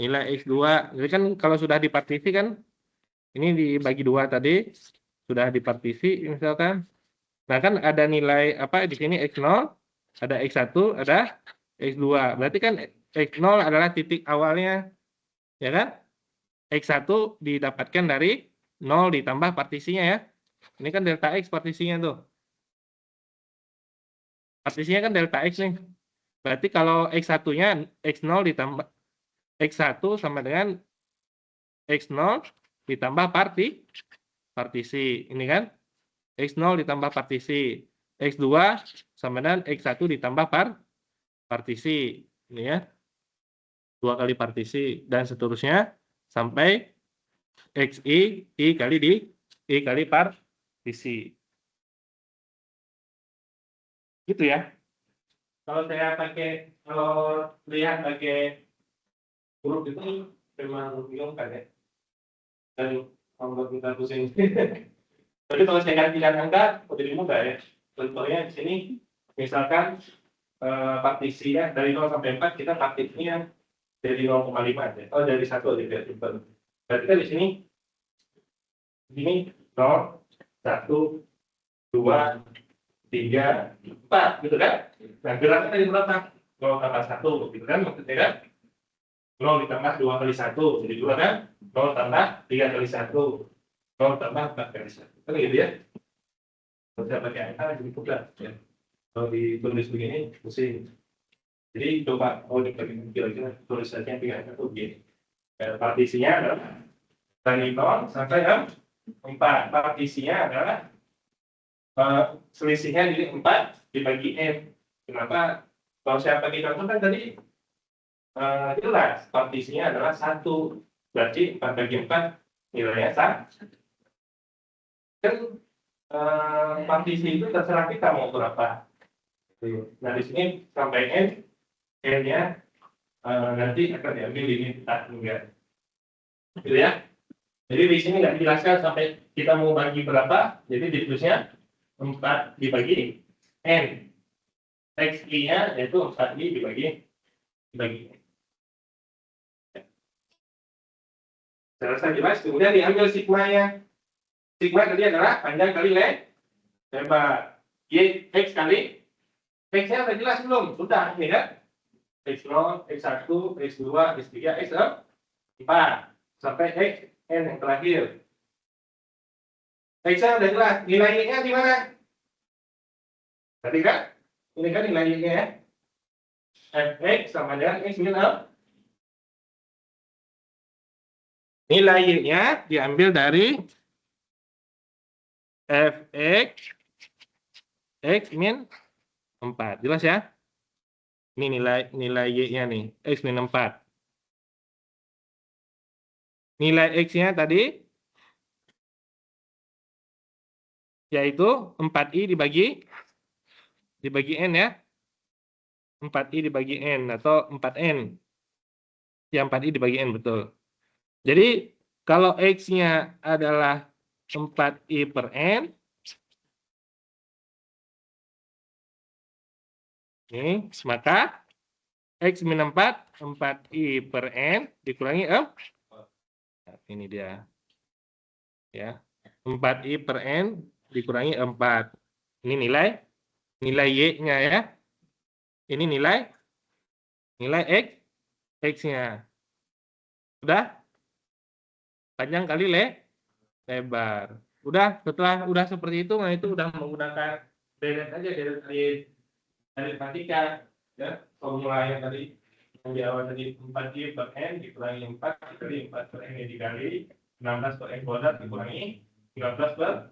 nilai x2. Jadi kan kalau sudah dipartisi kan, ini dibagi 2 tadi, sudah dipartisi misalkan. Nah kan ada nilai apa di sini x0, ada x1, ada x2. Berarti kan x0 adalah titik awalnya, ya kan? X1 didapatkan dari 0 ditambah partisinya ya. Ini kan delta x partisinya tuh. Partisinya kan delta x nih. Berarti kalau x1-nya x0 ditambah x1 sama dengan x0 ditambah partisi. Ini kan x0 ditambah partisi. X2 sama dengan x1 ditambah partisi. Ini ya. 2 kali partisi dan seterusnya sampai xi i kali partisi. Gitu ya. Kalau lihat pakai huruf itu memang membingungkan ya. Dan membuat kita pusing. Tapi kalau saya gantikan angka lebih mudah ya. Contohnya di sini misalkan partisinya dari 0 sampai 4 kita aktifnya dari 0,5 ya. Oh dari 1 aja biar cepat. Berarti kan di sini 0, 1, 2, 3, 4 gitu kan. Nah geraknya tadi berapa? 0 tambah 1 gitu kan maksudnya kan. 0 ditambah 2 kali 1 jadi 2 kan. 0 tambah 3 kali 1. 0 tambah 4 kali 1. Kan gitu ya. Kalau saya pakai angka jadi mudah ya. Kalau ditulis begini pusing. Jadi coba dibagi kira-kira tulis saja yang tiga itu begini. Partisinya adalah dari 0 sampai 4. Partisinya adalah selisihnya jadi 4 dibagi n. Kenapa? Kalau saya pakai contoh kan tadi jelas partisinya adalah 1. Berarti 4 bagi 4 nilainya 1. Kan partisi itu terserah kita mau berapa. Nah di sini sampai n-nya nanti akan diambil ini tak enggak, gitu ya. Jadi di sini nggak dijelaskan sampai kita mau bagi berapa. Jadi ditulisnya 4 dibagi n. X-nya yaitu 4 dibagi. Saya rasa jelas. Kemudian diambil sigmanya. Sigma tadi adalah panjang kali lebar. Y X kali X-nya sudah jelas belum? Sudah ini kan? X0, X1, X2, X3, X4 sampai Xn yang terakhir. X-nya sudah jelas. Nilainya di mana? Tadi kan? Ini kan nilainya ya. Fx sama dengan X min Nilai Y-nya diambil dari Fx X min 4. Jelas ya? Ini nilai Y-nya nih, X min 4. Nilai X-nya tadi yaitu 4I dibagi N ya. 4I dibagi N atau 4N. Ya, 4I dibagi N, betul. Jadi, kalau X-nya adalah 4I per N, ini, maka X min 4I per N dikurangi ini dia. Ya, 4I per N dikurangi 4. Ini nilai Y-nya ya. Ini nilai X-nya. Udah? Panjang kali lebar. Setelah seperti itu, nah itu udah menggunakan deret aja, dari matematika ya, formula yang tadi yang di awal tadi 4I per N dikurangi 4 dikali 4 per N dikali 16 per N kuadrat dikurangi 19 per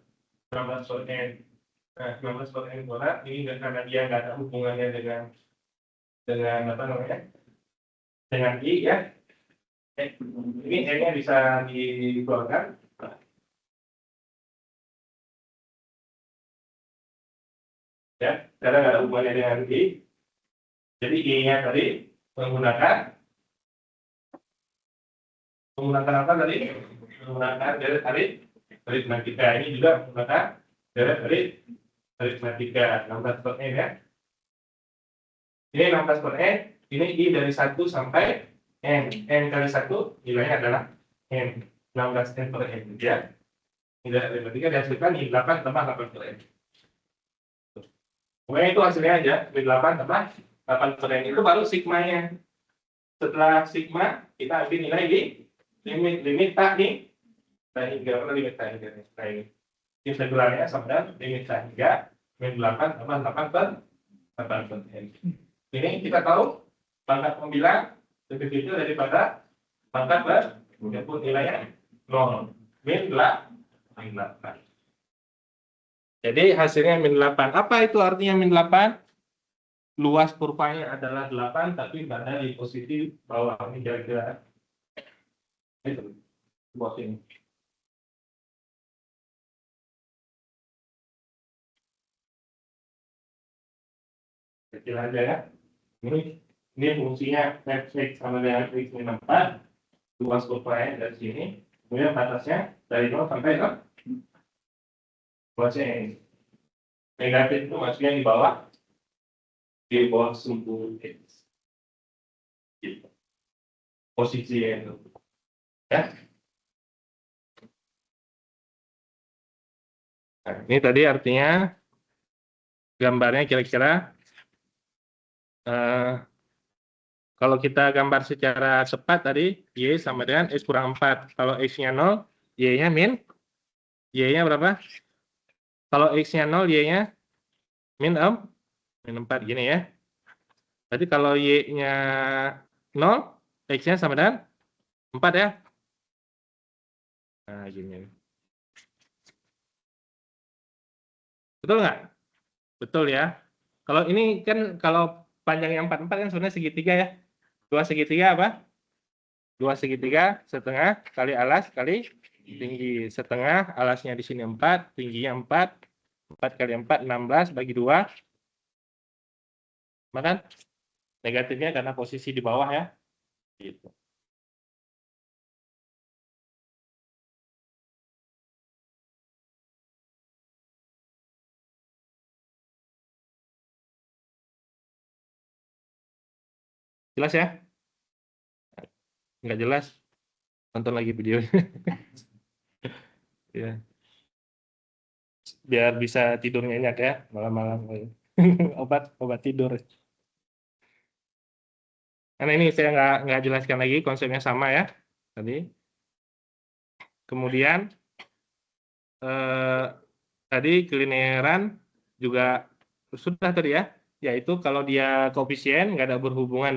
N. Nah, 19 per N kuadrat ini karena dia nggak ada hubungannya dengan apa namanya, dengan I ya. Ini N-nya bisa dikeluarkan. Ya, karena nggak ada hubungannya dengan I. Jadi I-nya tadi menggunakan apa tadi? Menggunakan deret aritmatika. Ini juga menggunakan deret aritmatika 16 per N ya. Ini 16 per N, ini I dari 1 sampai N. N kali 1 nilainya adalah N. 16 N per N ya. Nilai aritmatika dihasilkan I 8 tambah 8 per N. Pokoknya itu hasilnya aja, I 8 tambah 8 per N. Itu baru sigmanya. Setelah sigma, kita ambil nilai di limit tak nih. Nah, hingga mana limit tak hingga nih. Nah, ini integralnya sama dengan limit tak hingga min 8 tambah 8 per N. Ini kita tahu pangkat pembilang lebih kecil daripada pangkat ber, walaupun nilainya 0. Min 8. Jadi hasilnya min 8. Apa itu artinya min 8? Luas kurvanya adalah 8, tapi berada di posisi bawah. Ini kira-kira itu bawah ini. Kecil aja ya. Ini fungsinya Fx sama dengan X min 4. Luas kurvanya dari sini. Kemudian batasnya dari 0 sampai 0. Luasnya ini. Negatif itu maksudnya di bawah sumbu X. Gitu. Posisinya itu. Ya. Nah, ini tadi artinya gambarnya kira-kira kalau kita gambar secara cepat tadi Y sama dengan X kurang 4. Kalau X-nya 0, Y-nya Y-nya berapa? Kalau X-nya 0, Y-nya min 4 gini ya. Berarti kalau Y-nya 0, X-nya sama dengan 4 ya. Nah, gini. Betul nggak? Betul ya. Kalau ini kan, kalau panjangnya 4 kan sebenarnya segitiga ya. 2 segitiga apa? 2 segitiga setengah kali alas kali tinggi. Setengah, alasnya di sini 4, tingginya 4. 4 kali 4, 16 bagi 2. Maka negatifnya karena posisi di bawah ya. Gitu. Jelas ya? Nggak jelas? Tonton lagi videonya. Ya. Biar bisa tidur nyenyak ya malam-malam. obat tidur. Karena ini saya nggak jelaskan lagi, konsepnya sama ya tadi. Kemudian tadi kelinearan juga sudah tadi ya, yaitu kalau dia koefisien nggak ada berhubungan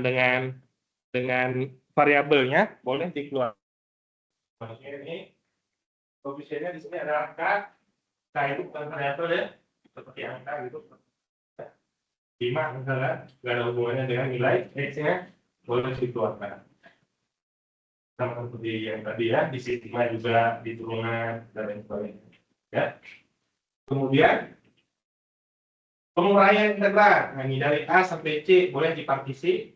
dengan variabelnya, boleh dikeluarkan. Maksudnya ini koefisiennya di sini adalah K. K itu bukan variabel ya, seperti angka gitu. 5 misalnya, nggak ada hubungannya dengan nilai X-nya, boleh dikeluarkan. Sama seperti yang tadi ya, di sigma juga di turunan dan lain sebagainya. Ya. Kemudian penguraian integral, nah, ini dari A sampai C boleh dipartisi,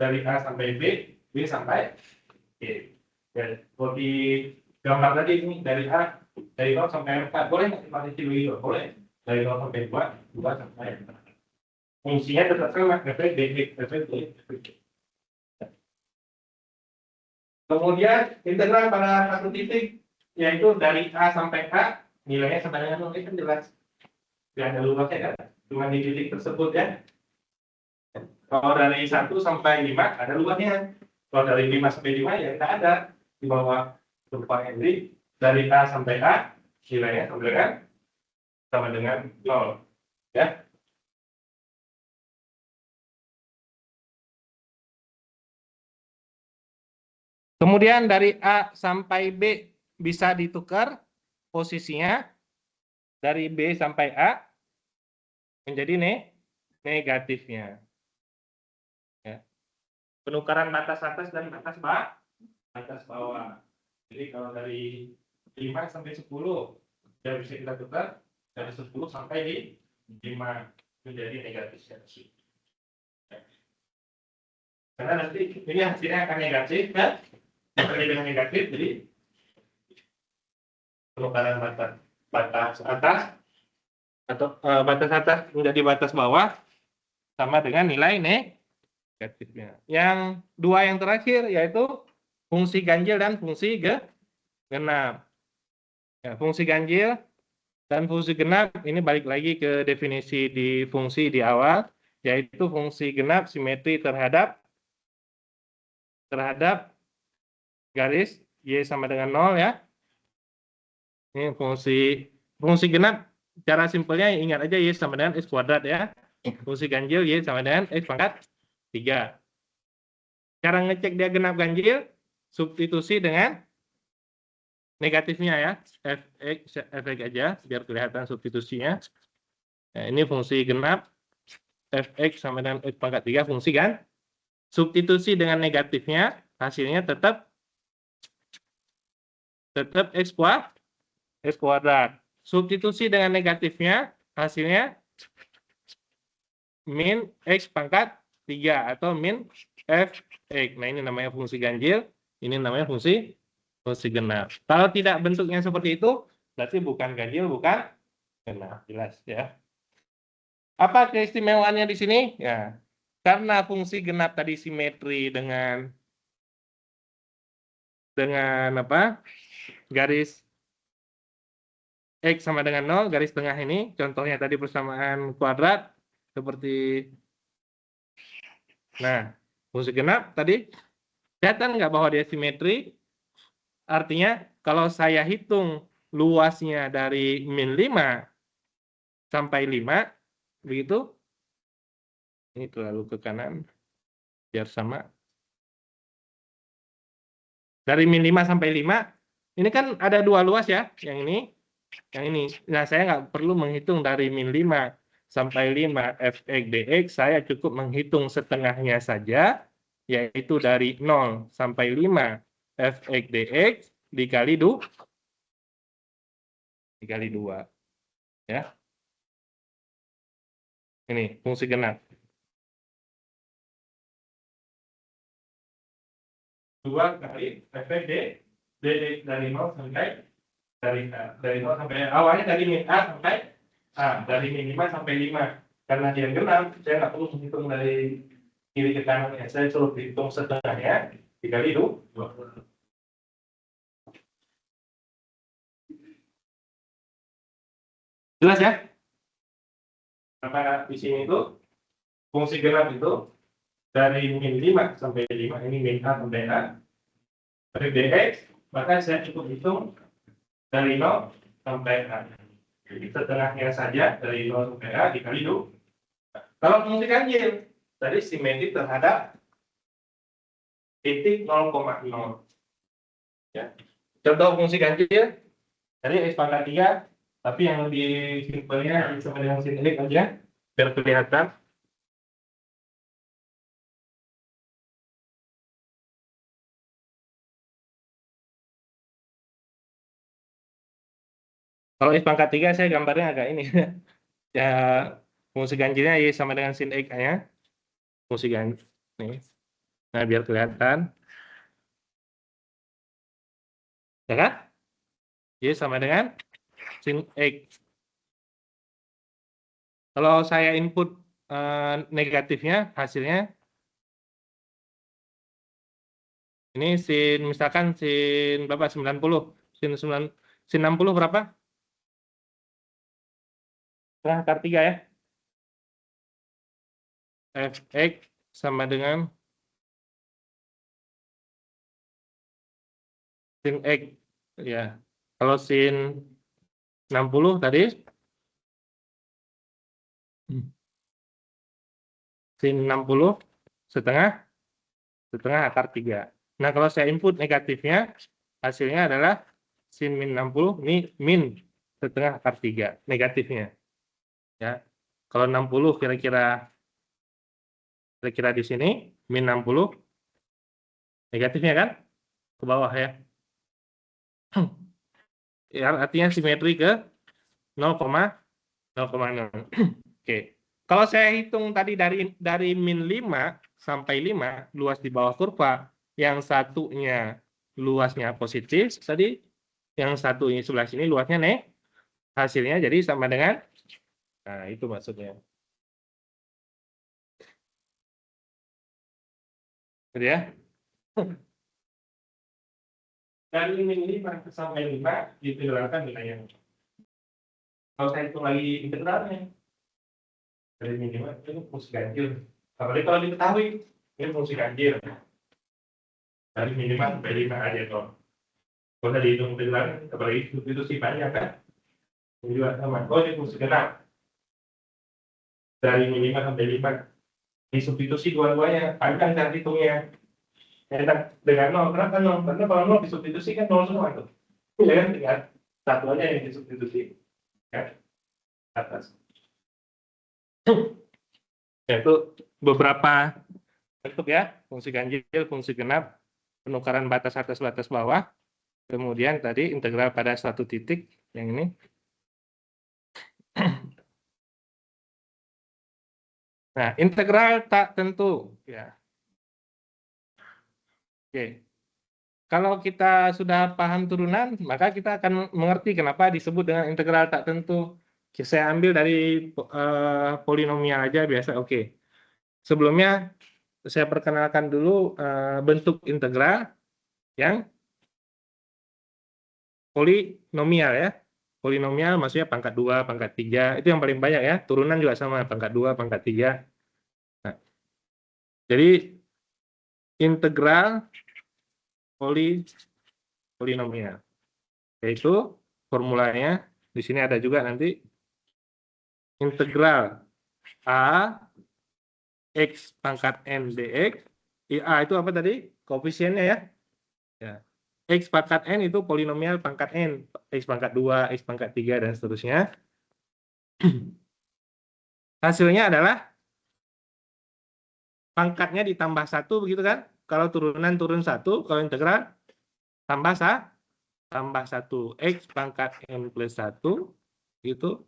dari A sampai B, B sampai C. Dan kalau di gambar tadi ini dari A, dari 0 sampai 4, boleh nggak dipartisi begitu? Boleh. Dari 0 sampai 2, 2 sampai 4. Fungsinya tetap sama, efek dx, efek dx. Kemudian integral pada satu titik, yaitu dari A sampai K, nilainya sama dengan 0, itu jelas. Tidak ada luasnya kan, cuma di titik tersebut ya. Kalau dari 1 sampai 5 ada luasnya. Kalau dari 5 sampai 5 ya tidak ada. Di bawah berupa Henry, dari A sampai A, nilainya sama dengan 0. Ya. Kemudian dari A sampai B bisa ditukar posisinya, dari B sampai A menjadi negatifnya. Ya. Penukaran batas atas dan batas bawah. Jadi kalau dari 5 sampai 10 ya bisa kita tukar dari 10 sampai di 5 menjadi negatif. Ya. Karena nanti ini hasilnya akan negatif kan? Dibagi dengan negatif, jadi penukaran batas atas atau batas atas menjadi batas bawah sama dengan nilai negatifnya. Yang dua yang terakhir yaitu fungsi ganjil dan fungsi genap. Ya, fungsi ganjil dan fungsi genap ini balik lagi ke definisi di fungsi di awal, yaitu fungsi genap simetri terhadap garis Y sama dengan 0 ya. Ini fungsi genap, cara simpelnya ingat aja Y sama dengan X kuadrat ya. Fungsi ganjil Y sama dengan X pangkat 3. Cara ngecek dia genap ganjil, substitusi dengan negatifnya ya. Fx aja biar kelihatan substitusinya. Nah, ini fungsi genap, Fx sama dengan X pangkat 3 fungsi kan. Substitusi dengan negatifnya, hasilnya tetap X kuadrat. Substitusi dengan negatifnya, hasilnya min X pangkat 3 atau min Fx. Nah, ini namanya fungsi ganjil, ini namanya fungsi genap. Kalau tidak bentuknya seperti itu, berarti bukan ganjil, bukan genap. Jelas ya. Apa keistimewaannya di sini? Ya, karena fungsi genap tadi simetri dengan apa? Garis X sama dengan 0, garis tengah ini, contohnya tadi persamaan kuadrat, seperti, nah, fungsi genap tadi, kelihatan nggak bahwa dia simetri? Artinya, kalau saya hitung luasnya dari min 5 sampai 5, begitu, ini terlalu ke kanan, biar sama. Dari min 5 sampai 5, ini kan ada dua luas ya, yang ini. Nah, saya nggak perlu menghitung dari min 5 sampai 5 Fx dx, saya cukup menghitung setengahnya saja, yaitu dari 0 sampai 5 Fx dx dikali 2. Ya. Ini fungsi genap. 2 kali Fx dx dari 0 sampai dari 0 sampai awalnya dari min A sampai A, dari min 5 sampai 5. Karena dia genap, saya nggak perlu menghitung dari kiri ke kanan ya. Saya suruh hitung setengahnya dikali 2. Jelas ya? Maka di sini itu fungsi genap itu dari min 5 sampai 5, ini min A sampai A, dari dx, maka saya cukup hitung dari 0 sampai A. Jadi setengahnya saja dari 0 sampai A dikali 2. Kalau fungsi ganjil, tadi simetri terhadap titik 0,0. Ya. Contoh fungsi ganjil, tadi X pangkat 3, tapi yang lebih simpelnya sama dengan sin X aja, biar kelihatan. Kalau X pangkat 3 saya gambarnya agak ini. Ya, fungsi ganjilnya Y sama dengan sin X ya. Fungsi ganjil. Nih. Nah, biar kelihatan. Ya kan? Y sama dengan sin X. Kalau saya input negatifnya, hasilnya ini sin, misalkan sin berapa? 90. Sin 9, sin 60 berapa? Setengah akar 3 ya. Fx sama dengan sin X. Ya. Kalau sin 60 tadi, sin 60 setengah akar 3. Nah, kalau saya input negatifnya, hasilnya adalah sin min 60, ini min setengah akar 3, negatifnya. Ya. Kalau 60 kira-kira di sini, min 60, negatifnya kan? Ke bawah ya. Ya, artinya simetri ke 0,0. Oke. Kalau saya hitung tadi dari min 5 sampai 5, luas di bawah kurva, yang satunya luasnya positif tadi, yang satunya sebelah sini luasnya hasilnya jadi sama dengan, nah itu maksudnya. Gitu ya. Dari min 5 sampai 5 ditegralkan nilainya. Kalau saya hitung lagi integralnya, dari min 5 itu fungsi ganjil. Apalagi kalau diketahui, ini fungsi ganjil. Dari min 5 sampai 5 aja toh. Kalau tadi hitung integralnya, apalagi itu sih banyak kan. Ini juga sama. Oh, ini fungsi genap. Dari min 5 sampai 5. Disubstitusi dua-duanya. Panjang dan hitungnya. Enak dengan 0. Kenapa 0? Karena kalau 0 disubstitusi kan 0 semua tuh. Ya kan, tinggal satu aja yang disubstitusi. Ya, atas. Ya, itu beberapa bentuk ya. Fungsi ganjil, fungsi genap, penukaran batas atas batas bawah. Kemudian tadi integral pada suatu titik. Yang ini. Nah, integral tak tentu. Ya. Oke. Kalau kita sudah paham turunan, maka kita akan mengerti kenapa disebut dengan integral tak tentu. Saya ambil dari polinomial aja biasa. Oke. Sebelumnya saya perkenalkan dulu bentuk integral yang polinomial ya. Polinomial maksudnya pangkat 2, pangkat 3. Itu yang paling banyak ya. Turunan juga sama, pangkat 2, pangkat 3. Nah, jadi integral polinomial. Yaitu formulanya di sini ada juga nanti integral A X pangkat N dx. A itu apa tadi? Koefisiennya ya. Ya. X pangkat N itu polinomial pangkat N. X pangkat 2, X pangkat 3, dan seterusnya. Hasilnya adalah pangkatnya ditambah 1, begitu kan? Kalau turunan turun 1, kalau integral tambah 1. X pangkat N plus 1, gitu.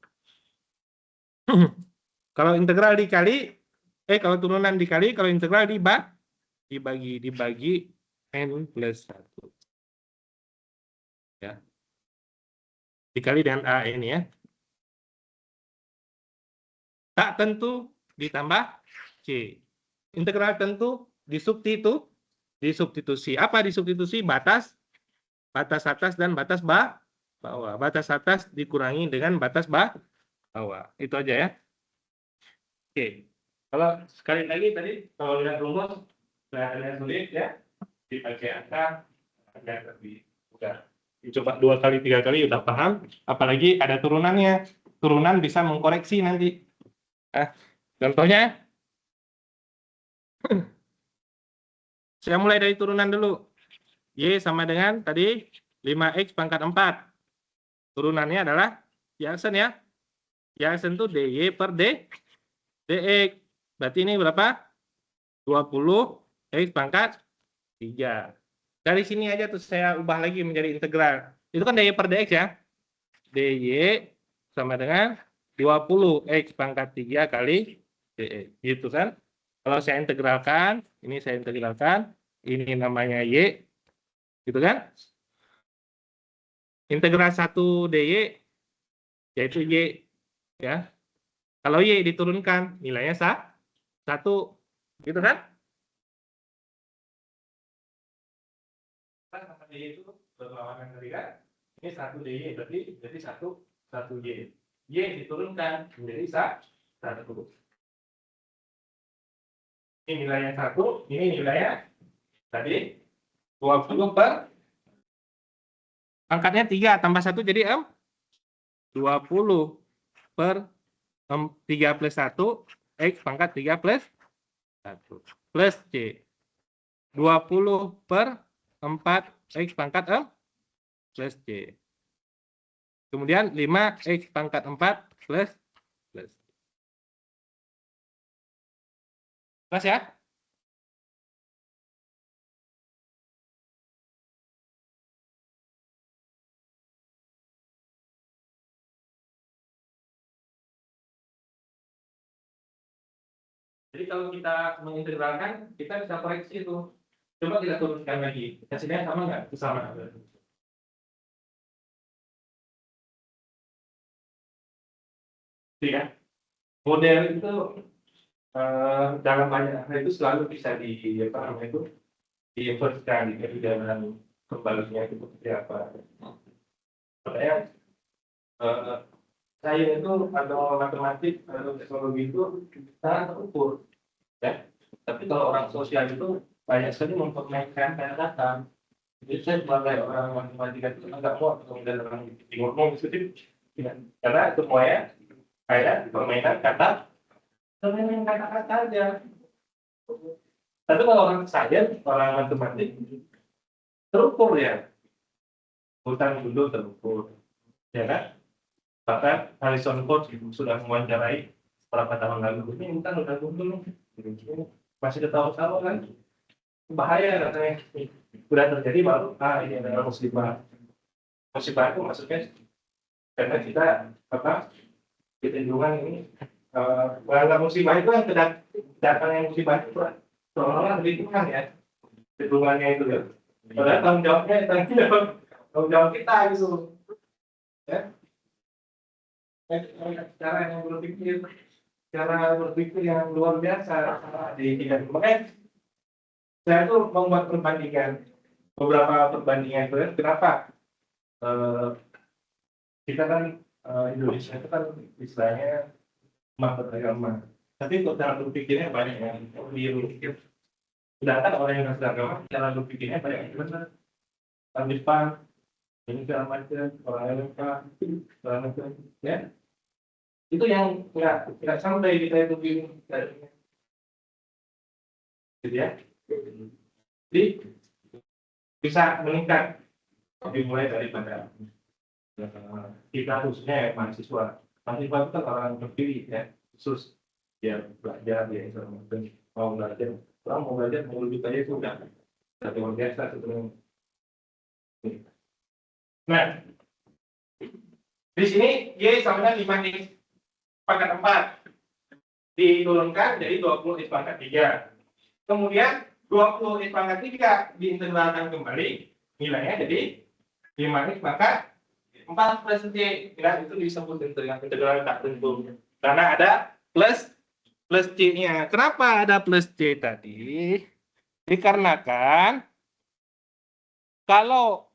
Kalau integral dikali, kalau turunan dikali, kalau integral dibagi N plus 1. Ya. Dikali dengan A ini ya. Tak tentu ditambah C. Integral tentu disubstitusi. Apa disubstitusi? Batas atas dan batas bawah. Batas atas dikurangi dengan batas bawah. Itu aja ya. Oke. Kalau sekali lagi tadi, kalau lihat rumus, kelihatannya sulit ya. Dipakai angka, agak lebih mudah. Coba 2 kali, 3 kali udah paham. Apalagi ada turunannya. Turunan bisa mengkoreksi nanti. Contohnya, saya mulai dari turunan dulu. Y sama dengan tadi 5x pangkat 4. Turunannya adalah Y aksen ya. Y aksen itu DY per DX. Berarti ini berapa? 20x pangkat 3. Dari sini aja tuh saya ubah lagi menjadi integral. Itu kan DY per DX ya. DY sama dengan 20x pangkat 3 kali DX. Gitu kan. Kalau saya integralkan, ini saya integralkan, ini namanya Y. Gitu kan. Integral 1 DY yaitu Y ya. Kalau Y diturunkan nilainya 1. Gitu kan? Sama DY itu berlawanan tadi kan. Ini 1 DY berarti jadi 1 Y. Y diturunkan menjadi 1. Ini nilainya 1, ini nilainya tadi 20 per angkatnya 3 tambah 1 jadi 20 per 3 plus 1 X pangkat 3 plus 1 plus C 20 per 4 X pangkat plus C. Kemudian 5 X pangkat 4 plus ya. Jadi kalau kita mengintegralkan, kita bisa koreksi itu. Coba kita turunkan lagi. Hasilnya sama nggak? Sama. Ya. Model itu dalam banyak hal itu selalu bisa diinvertkan di dalam kembalinya itu seperti apa. Makanya saya itu atau matematik atau teknologi itu sangat terukur, ya. Tapi kalau orang sosial itu banyak sekali mempermainkan kata-kata. Jadi saya sebagai orang matematika itu agak muak kemudian orang ngomong seperti itu, karena semuanya kayak permainan kata-kata aja. Tapi kalau orang sains, orang matematik terukur ya, utang dulu terukur, ya kan? Bahkan Harrison Ford sudah mewawancarai beberapa tahun lalu, ini utang udah dulu, masih ketawa-tawa kan? Bahaya katanya. Sudah terjadi baru ini adalah musibah. Musibah itu maksudnya karena kita kecenderungan ini menganggap musibah itu yang datangnya musibah itu seolah-olah lebih kurang ya kecenderungannya itu ya. Padahal tanggung jawab kita gitu ya. Cara berpikir yang luar biasa di bidang. Makanya saya tuh membuat beberapa perbandingan itu ya. Kenapa kita kan Indonesia itu kan istilahnya emak beragama, tapi untuk cara berpikirnya banyak yang berpikir. Sedangkan orang yang beragama cara berpikirnya banyak yang benar. Orang Jepang ini segala macam, orang Eropa segala macam, ya. Itu yang nggak sampai kita itu bingung, gitu ya. Jadi bisa meningkat dimulai daripada kita khususnya mahasiswa itu kan orang terpilih ya, khusus dia belajar dia mau belajar mau lebih aja itu udah luar biasa sebetulnya. Nah, di sini Y sama dengan 5x pangkat 4 diturunkan jadi 20x pangkat 3. Kemudian 20x pangkat 3 diintegralkan kembali, nilainya jadi 5x pangkat 4 plus C. Ya, itu disebut integral tak tentu. Karena ada plus C-nya. Kenapa ada plus C tadi? Dikarenakan kalau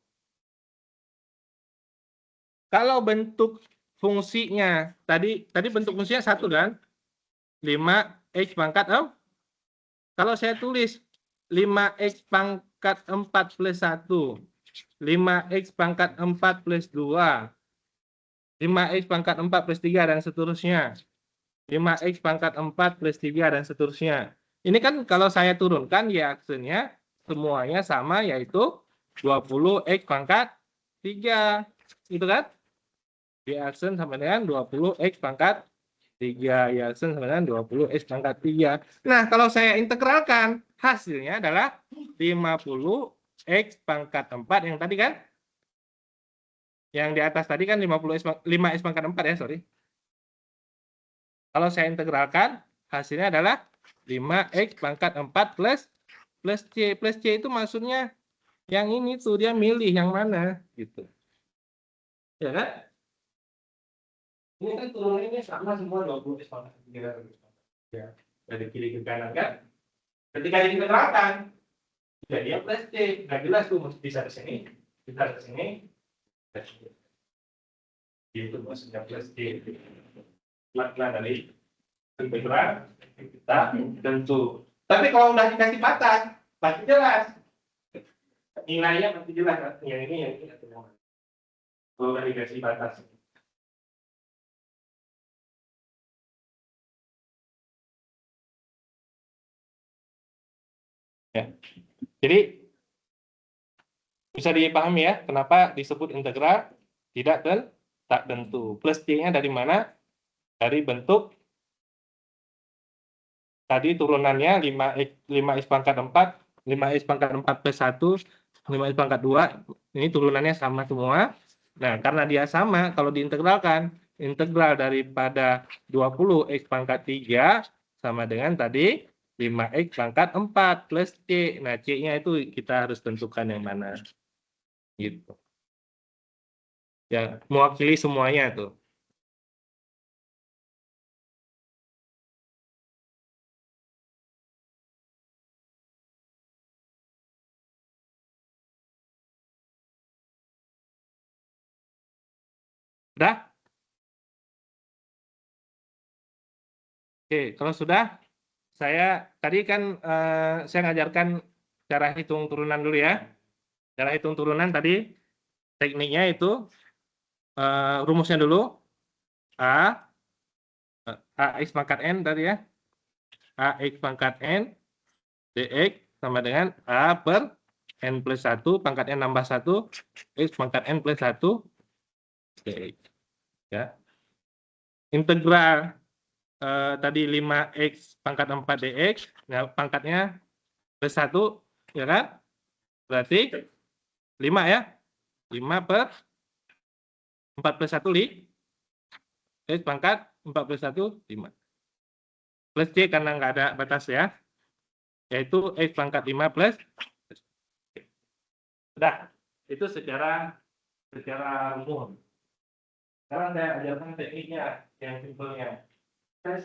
bentuk fungsinya tadi bentuk fungsinya 1 kan? 5x pangkat kalau saya tulis 5x pangkat 4 plus 1, 5x pangkat 4 plus 2, 5x pangkat 4 plus 3, dan seterusnya. 5x pangkat 4 plus 3, dan seterusnya. Ini kan kalau saya turunkan Y aksennya semuanya sama, yaitu 20x pangkat 3. Gitu kan? Y aksen sama dengan 20X pangkat 3. Y aksen sama dengan 20X pangkat 3. Nah, kalau saya integralkan, hasilnya adalah 50X pangkat 4 yang tadi kan? Yang di atas tadi kan 5X pangkat 4 ya, sorry. Kalau saya integralkan, hasilnya adalah 5X pangkat 4 plus C. Plus C itu maksudnya yang ini tuh, dia milih yang mana, gitu. Ya kan? Ini kan turunannya sama semua 20X pangkat 3. Ya, dari kiri ke kanan kan? Ketika diintegralkan, ya dia plus C. Nggak jelas tuh, bisa ke sini, bisa ke sini. Itu maksudnya plus C. Makna dari integral kita tentu. Tapi kalau udah dikasih batas, pasti jelas. Nilainya pasti jelas. Yang ini, yang ini. Kalau udah dikasih batas. Ya. Jadi bisa dipahami ya, kenapa disebut integral tidak tak tentu. Plus C-nya dari mana? Dari bentuk tadi turunannya 5x pangkat 4, 5x pangkat 4 plus 1, 5x pangkat 2, ini turunannya sama semua. Nah, karena dia sama, kalau diintegralkan, integral daripada 20x pangkat 3 sama dengan tadi 5x pangkat 4 plus C. Nah, C-nya itu kita harus tentukan yang mana. Gitu. Ya, mewakili semuanya tuh. Sudah? Oke, kalau sudah, saya tadi kan saya ngajarkan cara hitung turunan dulu ya. Cara hitung turunan tadi, tekniknya itu rumusnya dulu. AX pangkat N tadi ya. AX pangkat N, DX sama dengan A per N plus 1, pangkat N nambah 1, X pangkat N plus 1, DX. Ya. Integral tadi 5X pangkat 4 DX, nah pangkatnya plus 1, ya kan? Berarti 5 ya. 5 per 4 plus 1, X pangkat 4 plus 1, 5. Plus C karena nggak ada batas ya. Yaitu X pangkat 5 plus. Sudah. Itu secara umum. Sekarang saya ajarkan tekniknya yang simpelnya. Saya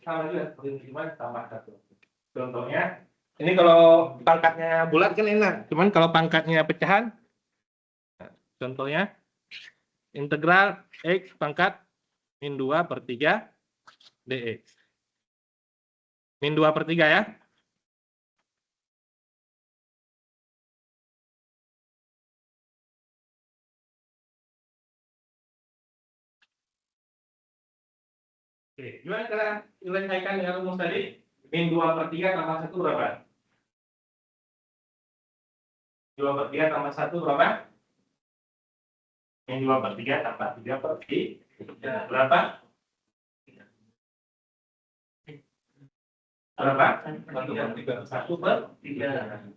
sama juga seperti gimana tambah 1. Contohnya, ini kalau pangkatnya bulat kan enak. Cuman kalau pangkatnya pecahan, contohnya integral X pangkat min 2 per 3 dx. Min 2 per 3 ya. Oke, gimana cara menyelesaikan dengan rumus tadi? Min 2 per 3 tambah 1 berapa? 2 per 3 tambah 1 berapa? Min 2 per 3 tambah 3 per 3 berapa? Berapa? 1 per 3.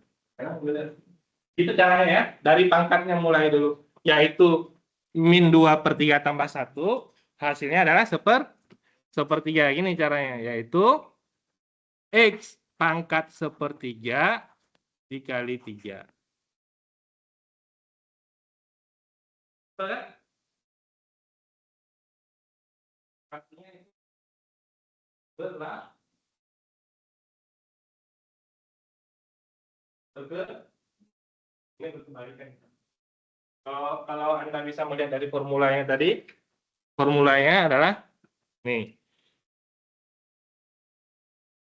Itu caranya ya. Dari pangkatnya mulai dulu. Yaitu min 2 per 3 tambah 1. Hasilnya adalah sepertiga. Gini caranya. Yaitu X pangkat sepertiga dikali 3. Artinya itu ini berkebalikan. Kalau Anda bisa melihat dari formulanya tadi, formulanya adalah nih.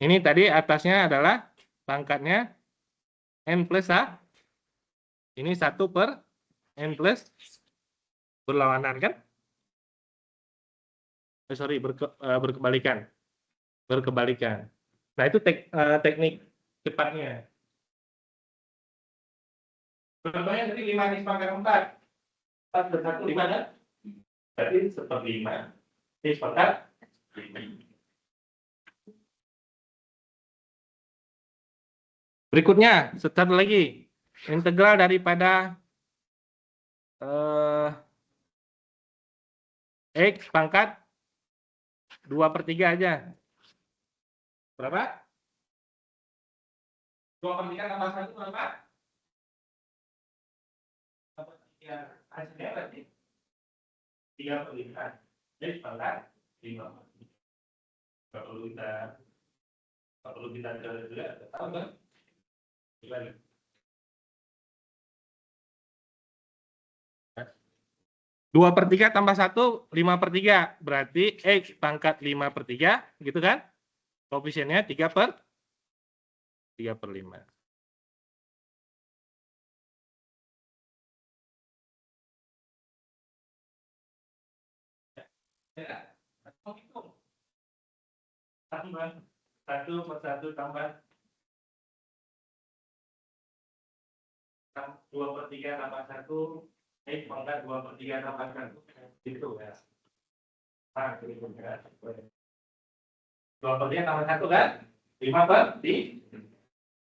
Ini tadi atasnya adalah pangkatnya N plus A. Ini 1 per N plus berlawanan kan? Sorry, berkebalikan. Berkebalikan. Nah, itu teknik cepatnya. Contohnya tadi 5x pangkat 4. 4 per 1 5 kan? Berarti 1/5 X pangkat 5. Berikutnya, satu lagi. Integral daripada X pangkat 2/3 aja. Berapa? 2/3 tambah 1 berapa? 2/3. Hasilnya berarti 3/5. X pangkat 5. Kalau kita juga tahu kan? Gimana? 2/3 tambah 1, 5/3. Berarti X pangkat 5/3, gitu kan? Koefisiennya 3/5. Ya, tambah 1 per 1 tambah 2/3 tambah 1, X pangkat 2/3 tambah 1. Gitu ya. Nah, gitu ya. 2/3 tambah 1 kan? 5/3.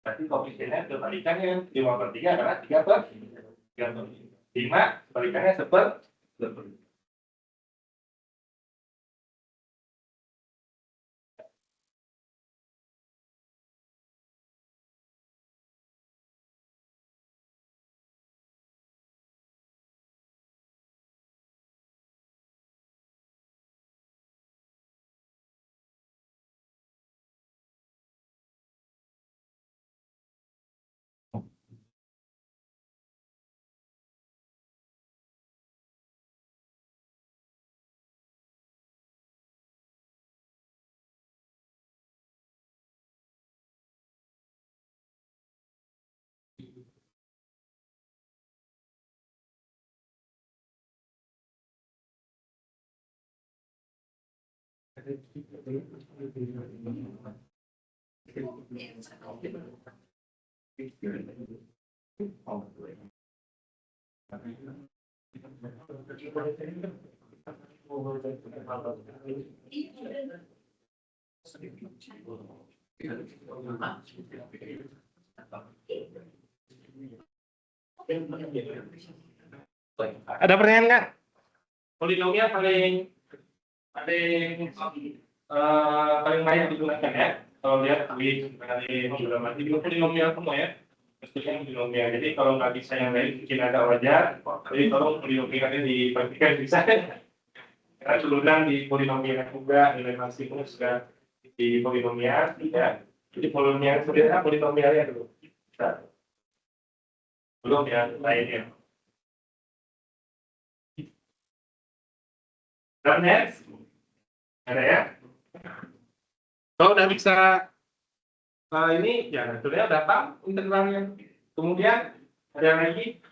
Berarti koefisiennya kebalikannya 5/3 adalah 3/3. 5 kebalikannya 1/10. Ada pertanyaan nggak? Polinomial paling banyak digunakan ya. Kalau lihat di beberapa polinomial semua ya. Meskipun polinomial. Jadi kalau nggak bisa yang lain mungkin ada wajar. Jadi tolong polinomialnya diperhatikan bisa. Karena turunan di polinomial juga, nilai maksimum sudah di polinomial, ya. Jadi polinomial sebenarnya polinomialnya dulu. Belum yang lainnya. Dan next, ada ya? Kalau udah bisa ini, ya sebenarnya udah paham integralnya. Kemudian ada lagi.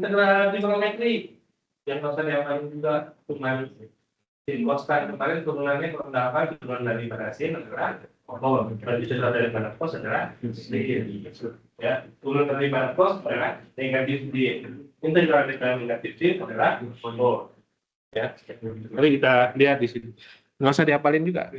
Integral trigonometri yang dosen yang paling juga cuma di kostan kemarin turunannya kalau apa turunan daripada sin adalah berarti integral daripada cos adalah ya turun daripada cos adalah negatif d, integral daripada negatif d adalah ya. Mari kita lihat di sini, nggak usah dihafalin juga.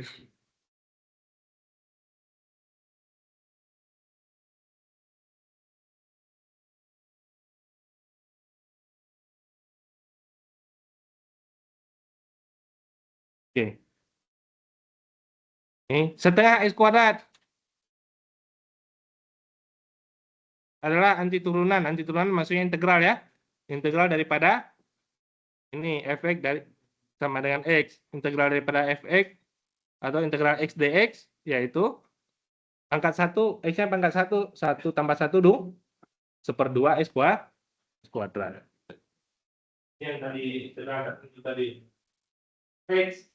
Oke. Ini setengah X kuadrat adalah anti turunan maksudnya integral ya. Integral daripada ini fx dari sama dengan X. Integral daripada fx atau integral X dx yaitu pangkat 1, X-nya pangkat 1, 1 tambah 1 1/2 X kuadrat. Yang tadi integral itu tadi X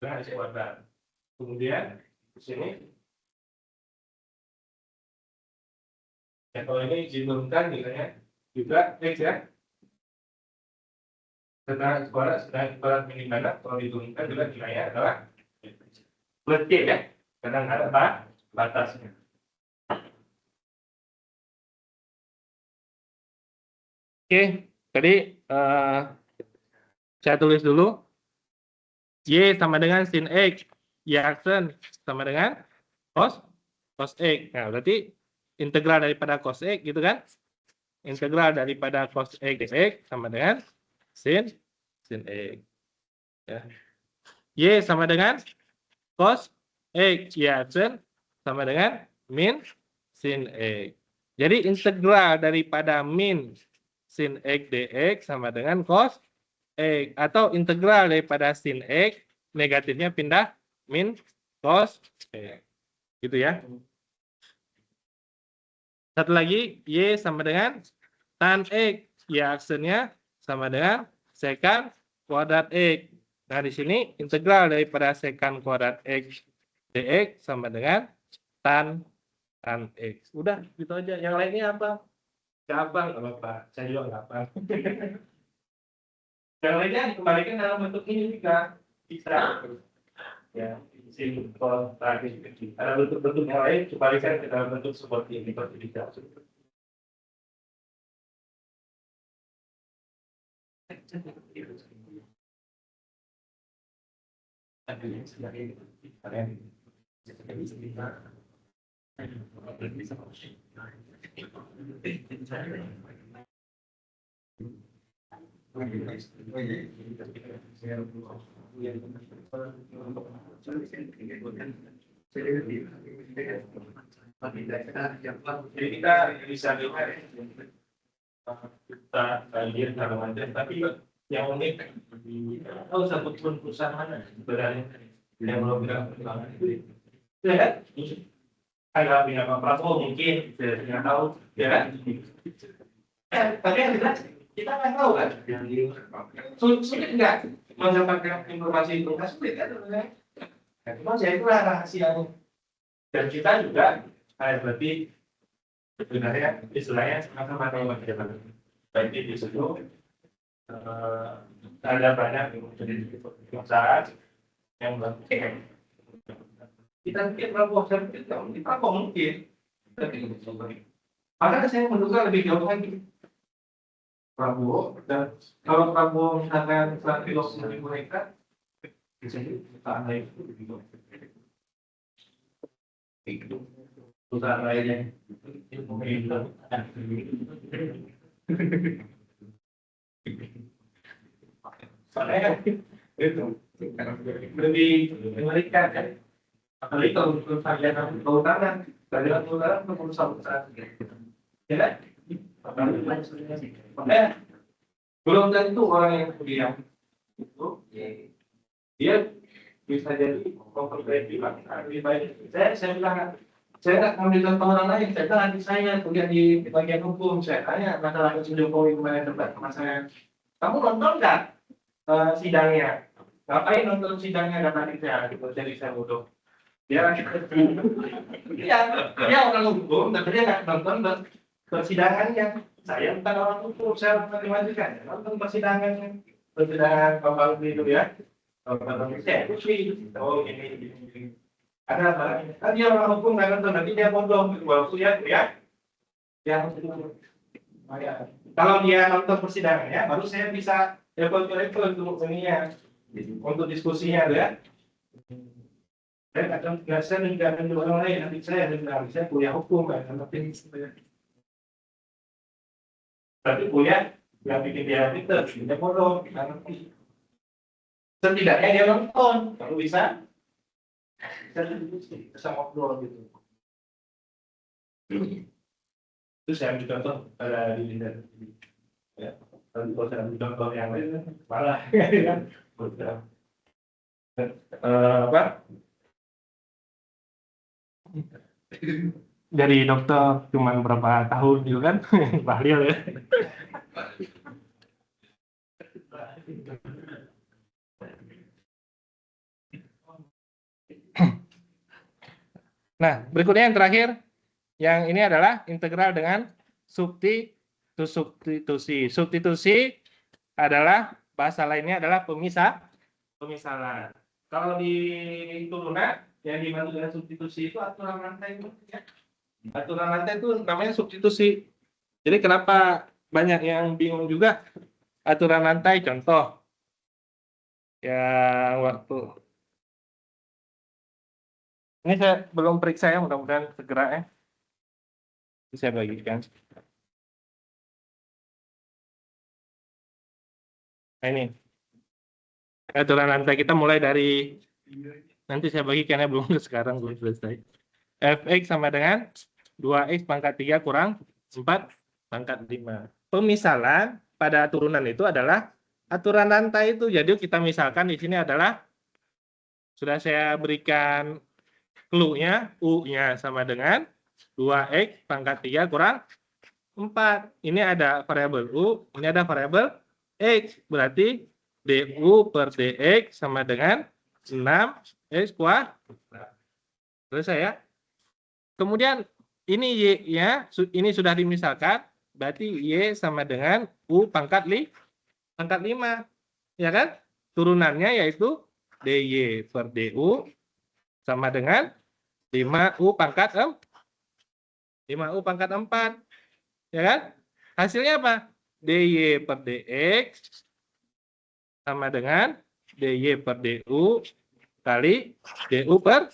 dengan X kuadrat. Kemudian di sini ya kalau ini diturunkan misalnya juga X ya. Setengah X kuadrat ini mana kalau diturunkan juga nilainya adalah plus C ya. Kadang ada batasnya. Oke, tadi saya tulis dulu. Y sama dengan sin X. Y aksen sama dengan cos X. Nah, berarti integral daripada cos X gitu kan? Integral daripada cos X dx sama dengan sin X. Ya. Y sama dengan cos X. Y aksen sama dengan min sin X. Jadi integral daripada min sin X dx sama dengan cos X. Atau integral daripada sin X, negatifnya pindah min cos X. Gitu ya. Satu lagi, Y sama dengan tan X. Y aksennya sama dengan secant kuadrat X. Nah, di sini integral daripada secant kuadrat X dx sama dengan tan X. Udah, gitu aja. Yang lainnya apa? Cabang, nggak apa-apa. Saya juga nggak apa. Yang lainnya dikembalikan dalam bentuk ini juga bisa. Ya, sin cos tadi. Ada bentuk-bentuk yang lain dikembalikan ke dalam bentuk seperti ini, seperti bisa. Jadi kita bisa lihat kita lihat kalau ada, tapi yang unik tahu satupun perusahaan mana sebenarnya yang belum bilang perkembangan itu ya kan? Ada punya Pak Prabowo mungkin tidak tahu ya kan? Tapi yang jelas kita nggak tahu kan? Sulit nggak mendapatkan informasi itu? Nggak sulit kan sebenarnya? Nah, cuma saya itulah rahasianya. Dan kita juga berarti sebenarnya istilahnya sama-sama tahu bagaimana. Baik di situ ada banyak perusahaan yang melakukan kita mungkin Prabowo, saya mungkin Prabowo mungkin. Maka saya menduga lebih jauh lagi Prabowo, dan kalau Prabowo misalkan filosofi mereka bisa kita itu lebih jauh. Perusahaan lainnya soalnya itu lebih mengerikan kan, apalagi kalau perusahaan kehutanan untuk perusahaan ya kan, makanya belum tentu orang yang diam itu dia bisa jadi memperbaiki lebih baik. Saya bilang saya nggak ngambil contoh orang lain, saya bilang nanti saya kuliah di bagian hukum, saya tanya masalah Jokowi kemarin debat sama saya, kamu nonton nggak sidangnya? Ngapain nonton sidangnya? Dan nanti saya jadi saya bodoh. Dia orang hukum, tapi dia nggak nonton persidangannya. Saya bukan orang hukum, saya matematika, nonton persidangannya, persidangan kapal itu ya. Saya oh ini. Ada apa? Kan dia orang hukum nggak nonton, nanti dia bodoh. Waktu ya. Kalau dia nonton persidangannya, baru saya bisa level untuk ininya, untuk diskusinya, ya. Saya akan orang lain, nanti saya kuliah hukum, kan? Tapi kuliah yang bikin dia pinter, dia bodoh, kita ngerti. Setidaknya dia nonton, kalau bisa ngobrol gitu. Itu saya ambil contoh pada diri sendiri. Ya, kalau saya ambil contoh yang lain malah kan. Apa? Dari dokter cuma berapa tahun gitu kan, Bahlil ya. Nah, berikutnya yang terakhir, yang ini adalah integral dengan substitusi. Substitusi adalah bahasa lainnya adalah pemisahan. Kalau di turunan yang dimaksud dengan substitusi itu aturan rantai itu ya. Aturan rantai itu namanya substitusi. Jadi kenapa banyak yang bingung juga aturan rantai? Contoh yang waktu ini saya belum periksa ya, mudah-mudahan segera ya. Saya bagikan. Nah, ini aturan rantai kita mulai dari nanti saya bagikan ya, belum sekarang belum selesai. Fx sama dengan 2x pangkat 3 kurang 4 pangkat 5. Pemisalan pada turunan itu adalah aturan rantai itu. Jadi kita misalkan di sini adalah sudah saya berikan clue-nya, U-nya sama dengan 2x pangkat 3 kurang 4. Ini ada variabel U, ini ada variabel X. Berarti DU per DX sama dengan 6X kuadrat. Selesai ya. Kemudian ini Y-nya, ini sudah dimisalkan, berarti Y sama dengan U pangkat 5. Ya kan? Turunannya yaitu DY per DU sama dengan 5U pangkat 4. Ya kan? Hasilnya apa? DY per DX sama dengan DY per DU kali DU per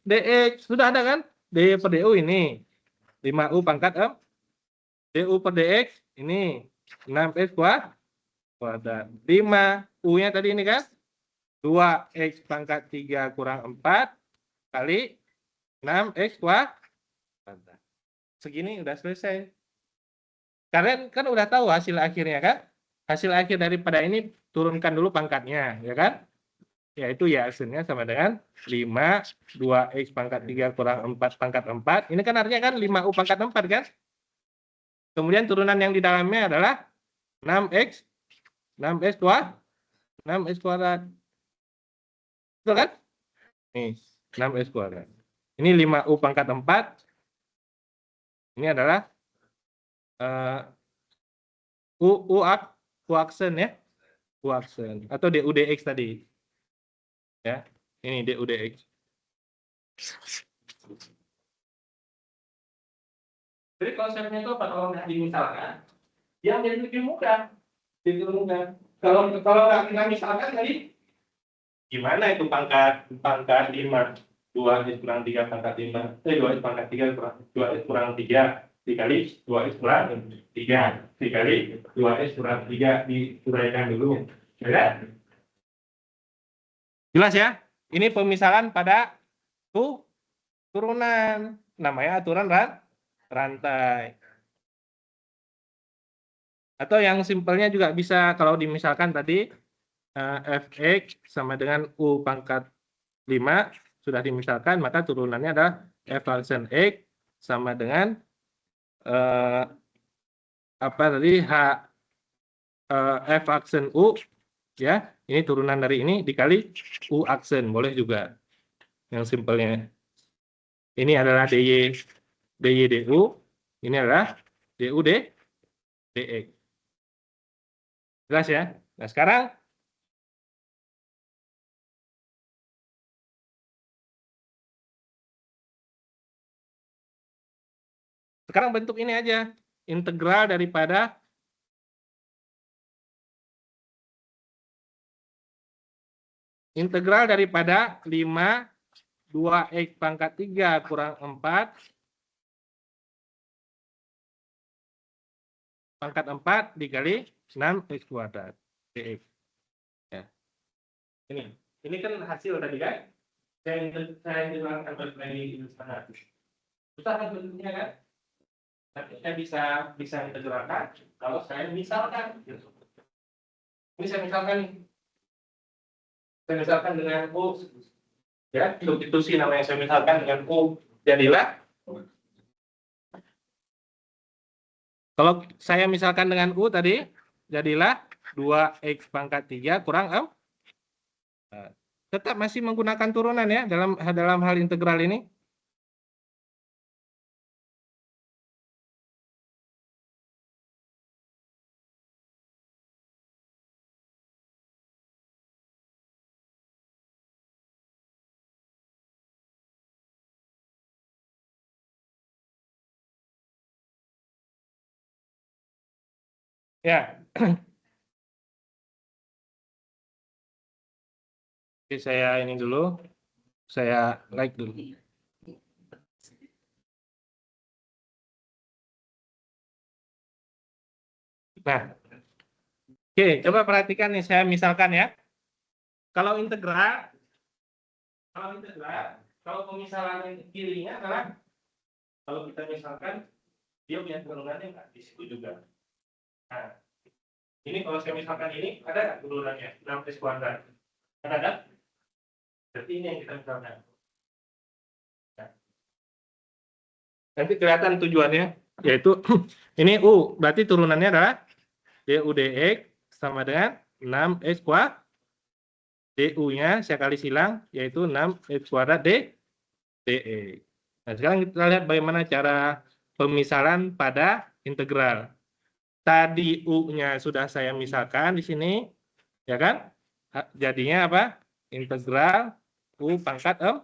DX. Sudah ada kan? DY per DU ini 5U pangkat DU per DX ini 6X kuadrat. 5 U-nya tadi ini kan? 2X pangkat 3 kurang 4 kali 6X kuadrat. Segini udah selesai. Kalian kan udah tahu hasil akhirnya kan? Hasil akhir daripada ini turunkan dulu pangkatnya, ya kan? Yaitu ya hasilnya sama dengan 5 2x pangkat 3 kurang 4 pangkat 4. Ini kan artinya kan 5u pangkat 4 kan? Kemudian turunan yang di dalamnya adalah 6x 6x kuadrat. Betul kan? Nih, 6x kuadrat. Ini 5u pangkat 4. Ini adalah U aksen ya. U aksen atau DUDX tadi. Ya. Ini DUDX. Jadi konsepnya itu apa? Kalau nggak dimisalkan, yang jadi lebih mudah. Kalau nggak kita misalkan tadi, gimana itu pangkat 5? 2x kurang 3 pangkat 5. 2x pangkat 3 kurang 2x kurang 3 dikali 2x kurang 3 dikali 2x kurang 3 diuraikan dulu. Ya? Jelas ya? Ini pemisalan pada turunan. Namanya aturan rantai. Atau yang simpelnya juga bisa kalau dimisalkan tadi Fx sama dengan U pangkat 5 sudah dimisalkan, maka turunannya adalah F aksen X sama dengan apa tadi F aksen U ya, ini turunan dari ini dikali U aksen, boleh juga yang simpelnya. Ini adalah DY DU, ini adalah DU DX. Jelas ya? Nah, sekarang bentuk ini aja, integral daripada integral daripada 5 2x pangkat 3 kurang 4 pangkat 4 dikali 6x kuadrat dx. Ya. Ini kan hasil tadi kan? Saya integralkan lagi di sana. Susah kan bentuknya kan? Tapi saya bisa integralkan kalau saya misalkan. Ini saya misalkan dengan U. Ya, substitusi namanya saya misalkan dengan U. Jadilah kalau saya misalkan dengan U tadi, jadilah 2x pangkat 3 kurang 4. Tetap masih menggunakan turunan ya dalam hal integral ini. Ya. Oke, saya ini dulu. Saya like dulu. Nah, oke, coba perhatikan nih, saya misalkan ya. Kalau integral, kalau pemisahan yang kirinya adalah, kalau kita misalkan, dia punya turunannya nggak di situ juga. Nah, ini kalau saya misalkan ini, ada nggak turunannya? 6x kuadrat. Kan ada? Berarti ini yang kita misalkan. Nah, nanti kelihatan tujuannya, yaitu ini U, berarti turunannya adalah du dx sama dengan 6x kuadrat. du-nya saya kali silang, yaitu 6x kuadrat dx. Nah, sekarang kita lihat bagaimana cara pemisalan pada integral. Tadi u-nya sudah saya misalkan di sini, ya kan? Jadinya apa? Integral u pangkat m,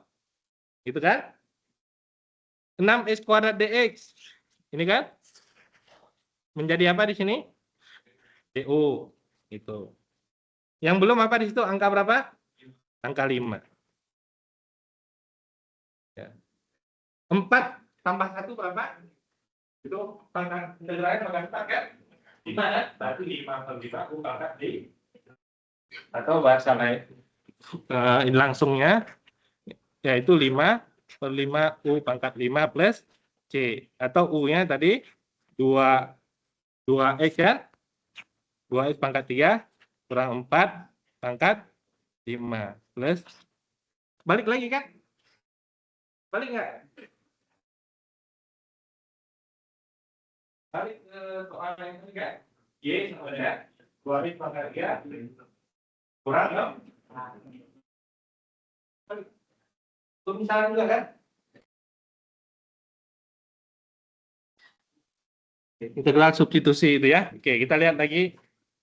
gitu kan? 6x kuadrat dx, ini kan? Menjadi apa di sini? du, itu. Yang belum apa di situ? Angka berapa? Angka 5. Ya. 4 tambah 1 berapa? Itu pangkat integralnya pangkat 4 kan? 5 kan? Berarti 5 per 5 u pangkat d. Atau bahasa lain langsungnya yaitu 5 per 5 u pangkat 5 plus c. Atau u-nya tadi 2x kan? 2x pangkat 3 kurang 4 pangkat 5 plus, balik lagi kan? Balik nggak? Balik ke soal yang tadi kan? Y sama dengan 2x pangkat 3 kurang ya? Misalnya juga kan? Integral substitusi itu ya. Oke, kita lihat lagi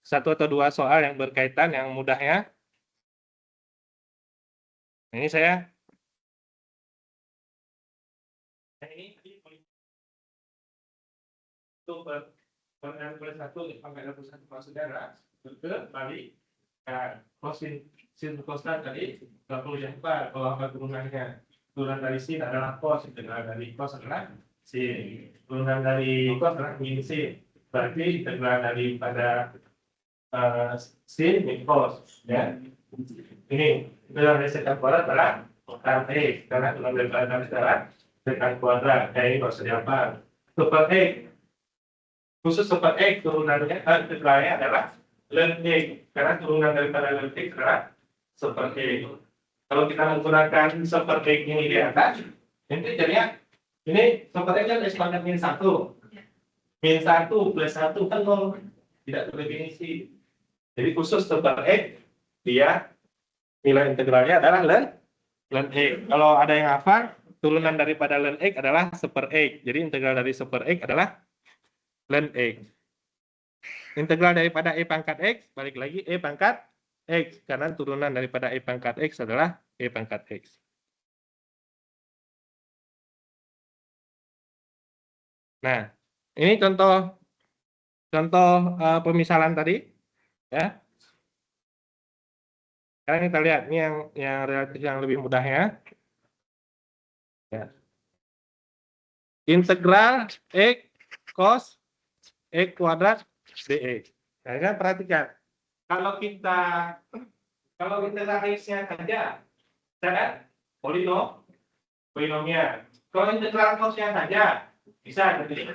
satu atau dua soal yang berkaitan yang mudahnya. Ini saya. Ini itu per n plus 1 pangkat n plus 1 saudara kembali sin konstan tadi 24. Kalau apa turunannya? Turunan dari sin adalah cos, integral dari cos adalah sin. Turunan dari cos adalah min sin. Berarti integral daripada sin min cos, ya. Ini integral dari sekan kuadrat adalah tan x, karena turunan dari adalah sekan kuadrat. Ini maksudnya apa? Super x, khusus super x turunannya integralnya adalah ln x, karena turunan daripada ln x adalah super x. Kalau kita menggunakan super x ini di atas, nanti jadinya ini super x adalah sebanyak min 1. Min 1 plus 1 kan 0, tidak berdefinisi. Jadi khusus super x, dia nilai integralnya adalah ln x. Kalau ada yang hafal, turunan daripada ln x adalah super x. Jadi integral dari super x adalah ln x. Integral daripada e pangkat x, balik lagi e pangkat x, karena turunan daripada e pangkat x adalah e pangkat x. Nah, ini contoh pemisalan tadi, ya. Sekarang kita lihat ini yang relatif yang lebih mudahnya. Ya. Integral x cos x kuadrat dx. Nah, kan perhatikan. Kalau integral x-nya saja, kan polinomial. Kalau integral cos-nya saja, bisa jadi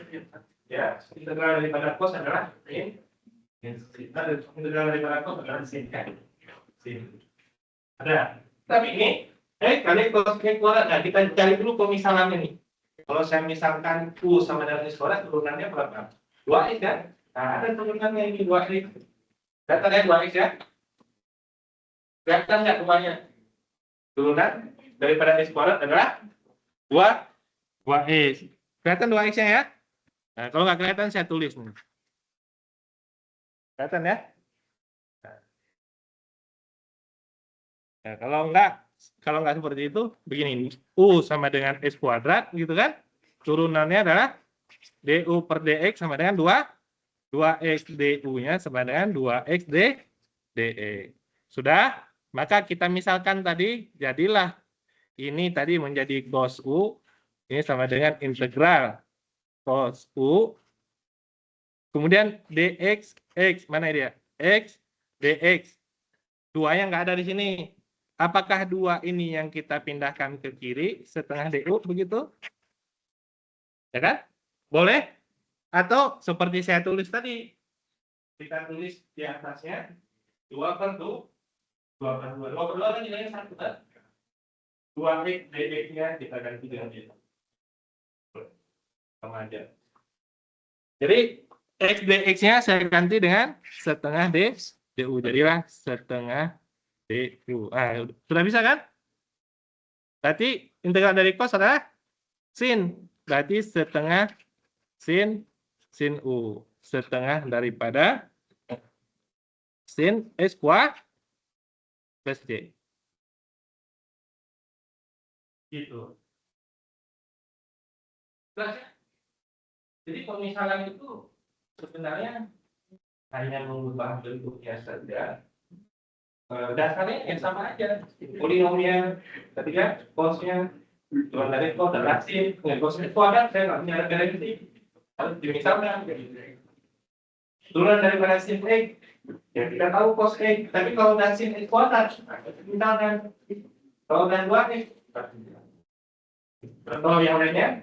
ya, integral daripada cos adalah sin. Integral daripada cos adalah sin kan. Sin. Ada. Tapi ini kali cos x kuadrat. Nah, kita cari dulu pemisalan ini. Kalau saya misalkan u sama dengan x kuadrat, turunannya berapa? 2x kan? Nah, ada turunannya ini 2x. Kelihatan ya 2x ya? Kelihatan nggak rumahnya? Turunan daripada x kuadrat adalah 2x. Kelihatan 2x-nya ya? Nah, kalau nggak kelihatan saya tulis nih. Kelihatan ya? Nah, kalau nggak seperti itu, begini. U sama dengan x kuadrat, gitu kan? Turunannya adalah du per dx sama dengan 2 2x du-nya sama dengan 2x dx. Sudah? Maka kita misalkan tadi, jadilah ini tadi menjadi cos U, ini sama dengan integral cos U, kemudian dx, x, mana dia? X, dx. Duanya nggak ada di sini. Apakah dua ini yang kita pindahkan ke kiri setengah du begitu? Ya kan? Boleh? Atau seperti saya tulis tadi, kita tulis di atasnya 2/2, 2/2 kan nilainya 1 kan? 2x dx-nya kita ganti dengan itu. Sama aja. Jadi x dx-nya saya ganti dengan setengah du. Jadilah setengah du. Sudah bisa kan? Berarti integral dari cos adalah sin. Berarti setengah sin U. Setengah daripada sin x kuadrat plus j. Gitu. Jadi pemisalan itu sebenarnya hanya mengubah bentuknya saja. Dasarnya yang sama aja. Polinomial, ketiga cosnya cuma dari cos adalah sin. Cos itu ada, saya nggak punya referensi. Harus dimisalkan. Turunan daripada sin x, ya kita tahu cos x. Tapi kalau udah sin x kuadrat, misalkan kalau udah 2x, contoh yang lainnya.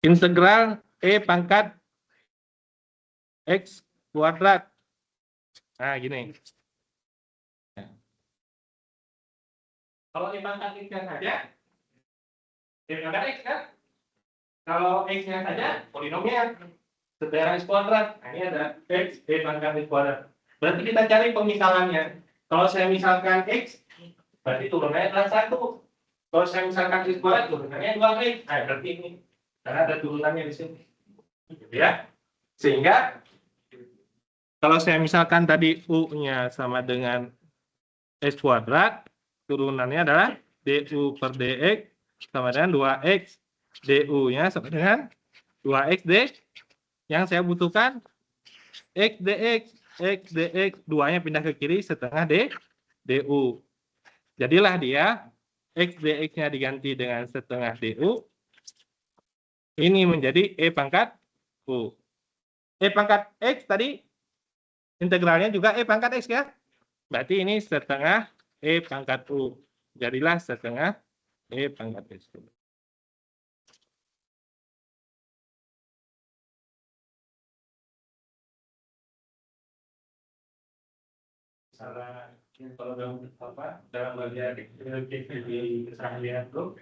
Integral E pangkat X kuadrat. Nah, gini. Kalau E pangkat X-nya saja, E pangkat X kan? Kalau X-nya saja, polinomial. Setara X kuadrat. Nah, ini ada X, E pangkat X kuadrat. Berarti kita cari pemisalannya. Kalau saya misalkan X, berarti turunannya adalah 1. Kalau saya misalkan X kuadrat, turunannya 2X. Nah, berarti ini. Karena ada turunannya di sini. Ya. Sehingga kalau saya misalkan tadi U-nya sama dengan X kuadrat, turunannya adalah du per dx sama dengan 2x. Du-nya sama dengan 2x dx. Yang saya butuhkan x dx. X dx, 2-nya pindah ke kiri setengah du. Jadilah dia x dx-nya diganti dengan setengah du. Ini menjadi E pangkat U. E pangkat X tadi integralnya juga E pangkat X ya. Berarti ini setengah E pangkat U. Jadilah setengah E pangkat X. Kalau dalam bagian di keseharian itu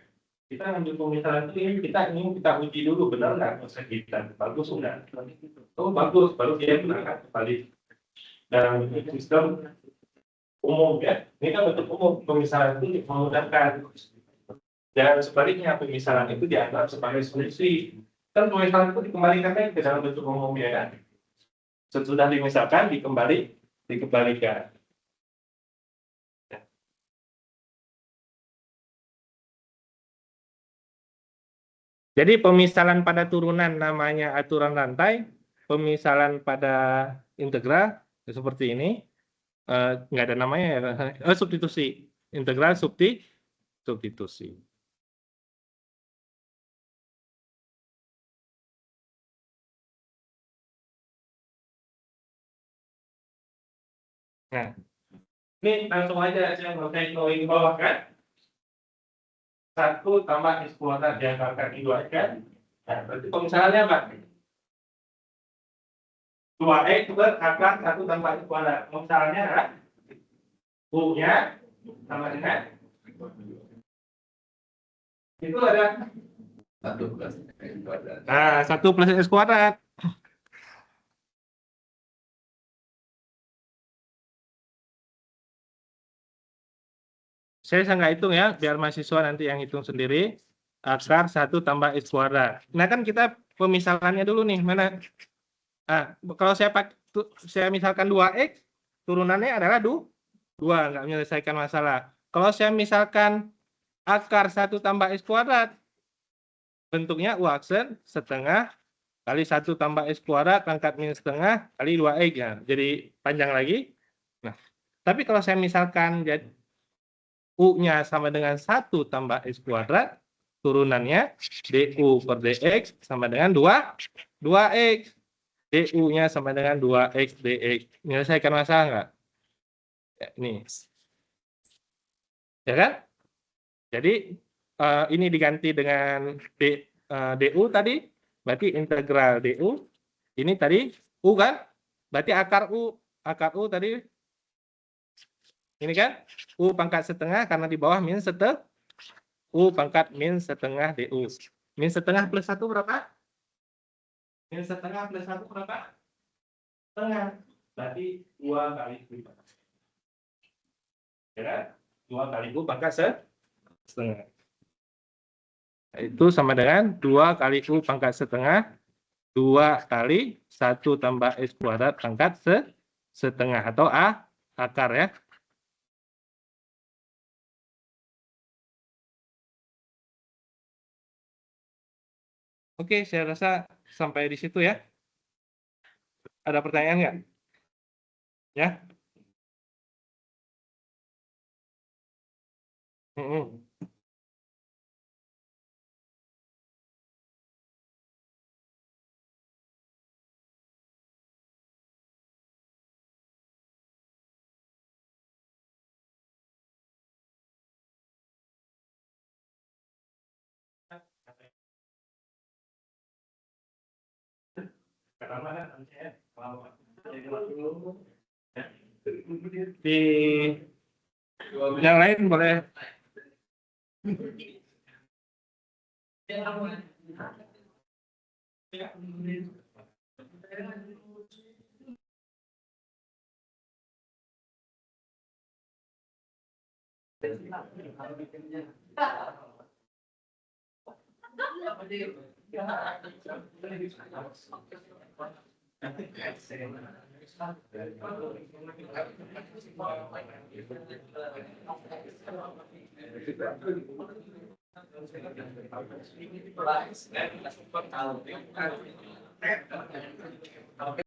kita ngambil pemisalan itu kita uji dulu benar nggak konsep kita bagus enggak. Oh bagus, baru dia berangkat kembali dalam sistem umum ya. Ini kan bentuk umum, pemisalan itu memudahkan. Dan sebaliknya pemisalan itu dianggap sebagai solusi. Kan pemisalan itu dikembalikan ke dalam bentuk umum ya kan. Sesudah dimisalkan dikembalikan. Jadi pemisalan pada turunan namanya aturan rantai, pemisalan pada integral seperti ini nggak ada namanya ya, substitusi, integral substitusi. Nah, ini langsung aja saya mau teknologi bawah kan. 1 tambah X kuadrat diangkat di 2 kan. Nah, berarti pemisalannya apa? 2X per akar 1 tambah X kuadrat. Pemisalannya adalah U-nya sama dengan itu ada 1 plus X kuadrat. Nah, 1 plus X kuadrat. Saya nggak hitung ya, biar mahasiswa nanti yang hitung sendiri. Akar 1 tambah X kuadrat. Nah kan kita pemisalannya dulu nih, mana? Nah, kalau saya misalkan 2X, turunannya adalah 2, nggak menyelesaikan masalah. Kalau saya misalkan akar 1 tambah X kuadrat. Bentuknya U aksen setengah kali 1 tambah X kuadrat pangkat minus setengah kali 2X ya. Jadi panjang lagi. Nah, tapi kalau saya misalkan jadi U-nya sama dengan 1 tambah X kuadrat, turunannya DU per DX sama dengan 2X. DU-nya sama dengan 2X DX. Menyelesaikan masalah nggak? Ya, ini. Ya kan? Jadi ini diganti dengan DU tadi, berarti integral DU. Ini tadi U kan? Berarti akar U tadi ini kan? U pangkat setengah karena di bawah min setengah. U pangkat min setengah DU. Min setengah plus 1 berapa? Min setengah plus 1 berapa? Setengah. Berarti 2 kali U. Ya kan? 2 kali U pangkat setengah. Itu sama dengan 2 kali U pangkat setengah 2 kali 1 tambah X kuadrat pangkat setengah atau akar ya. Oke, saya rasa sampai di situ ya. Ada pertanyaan nggak? Ya. Di yang lain boleh.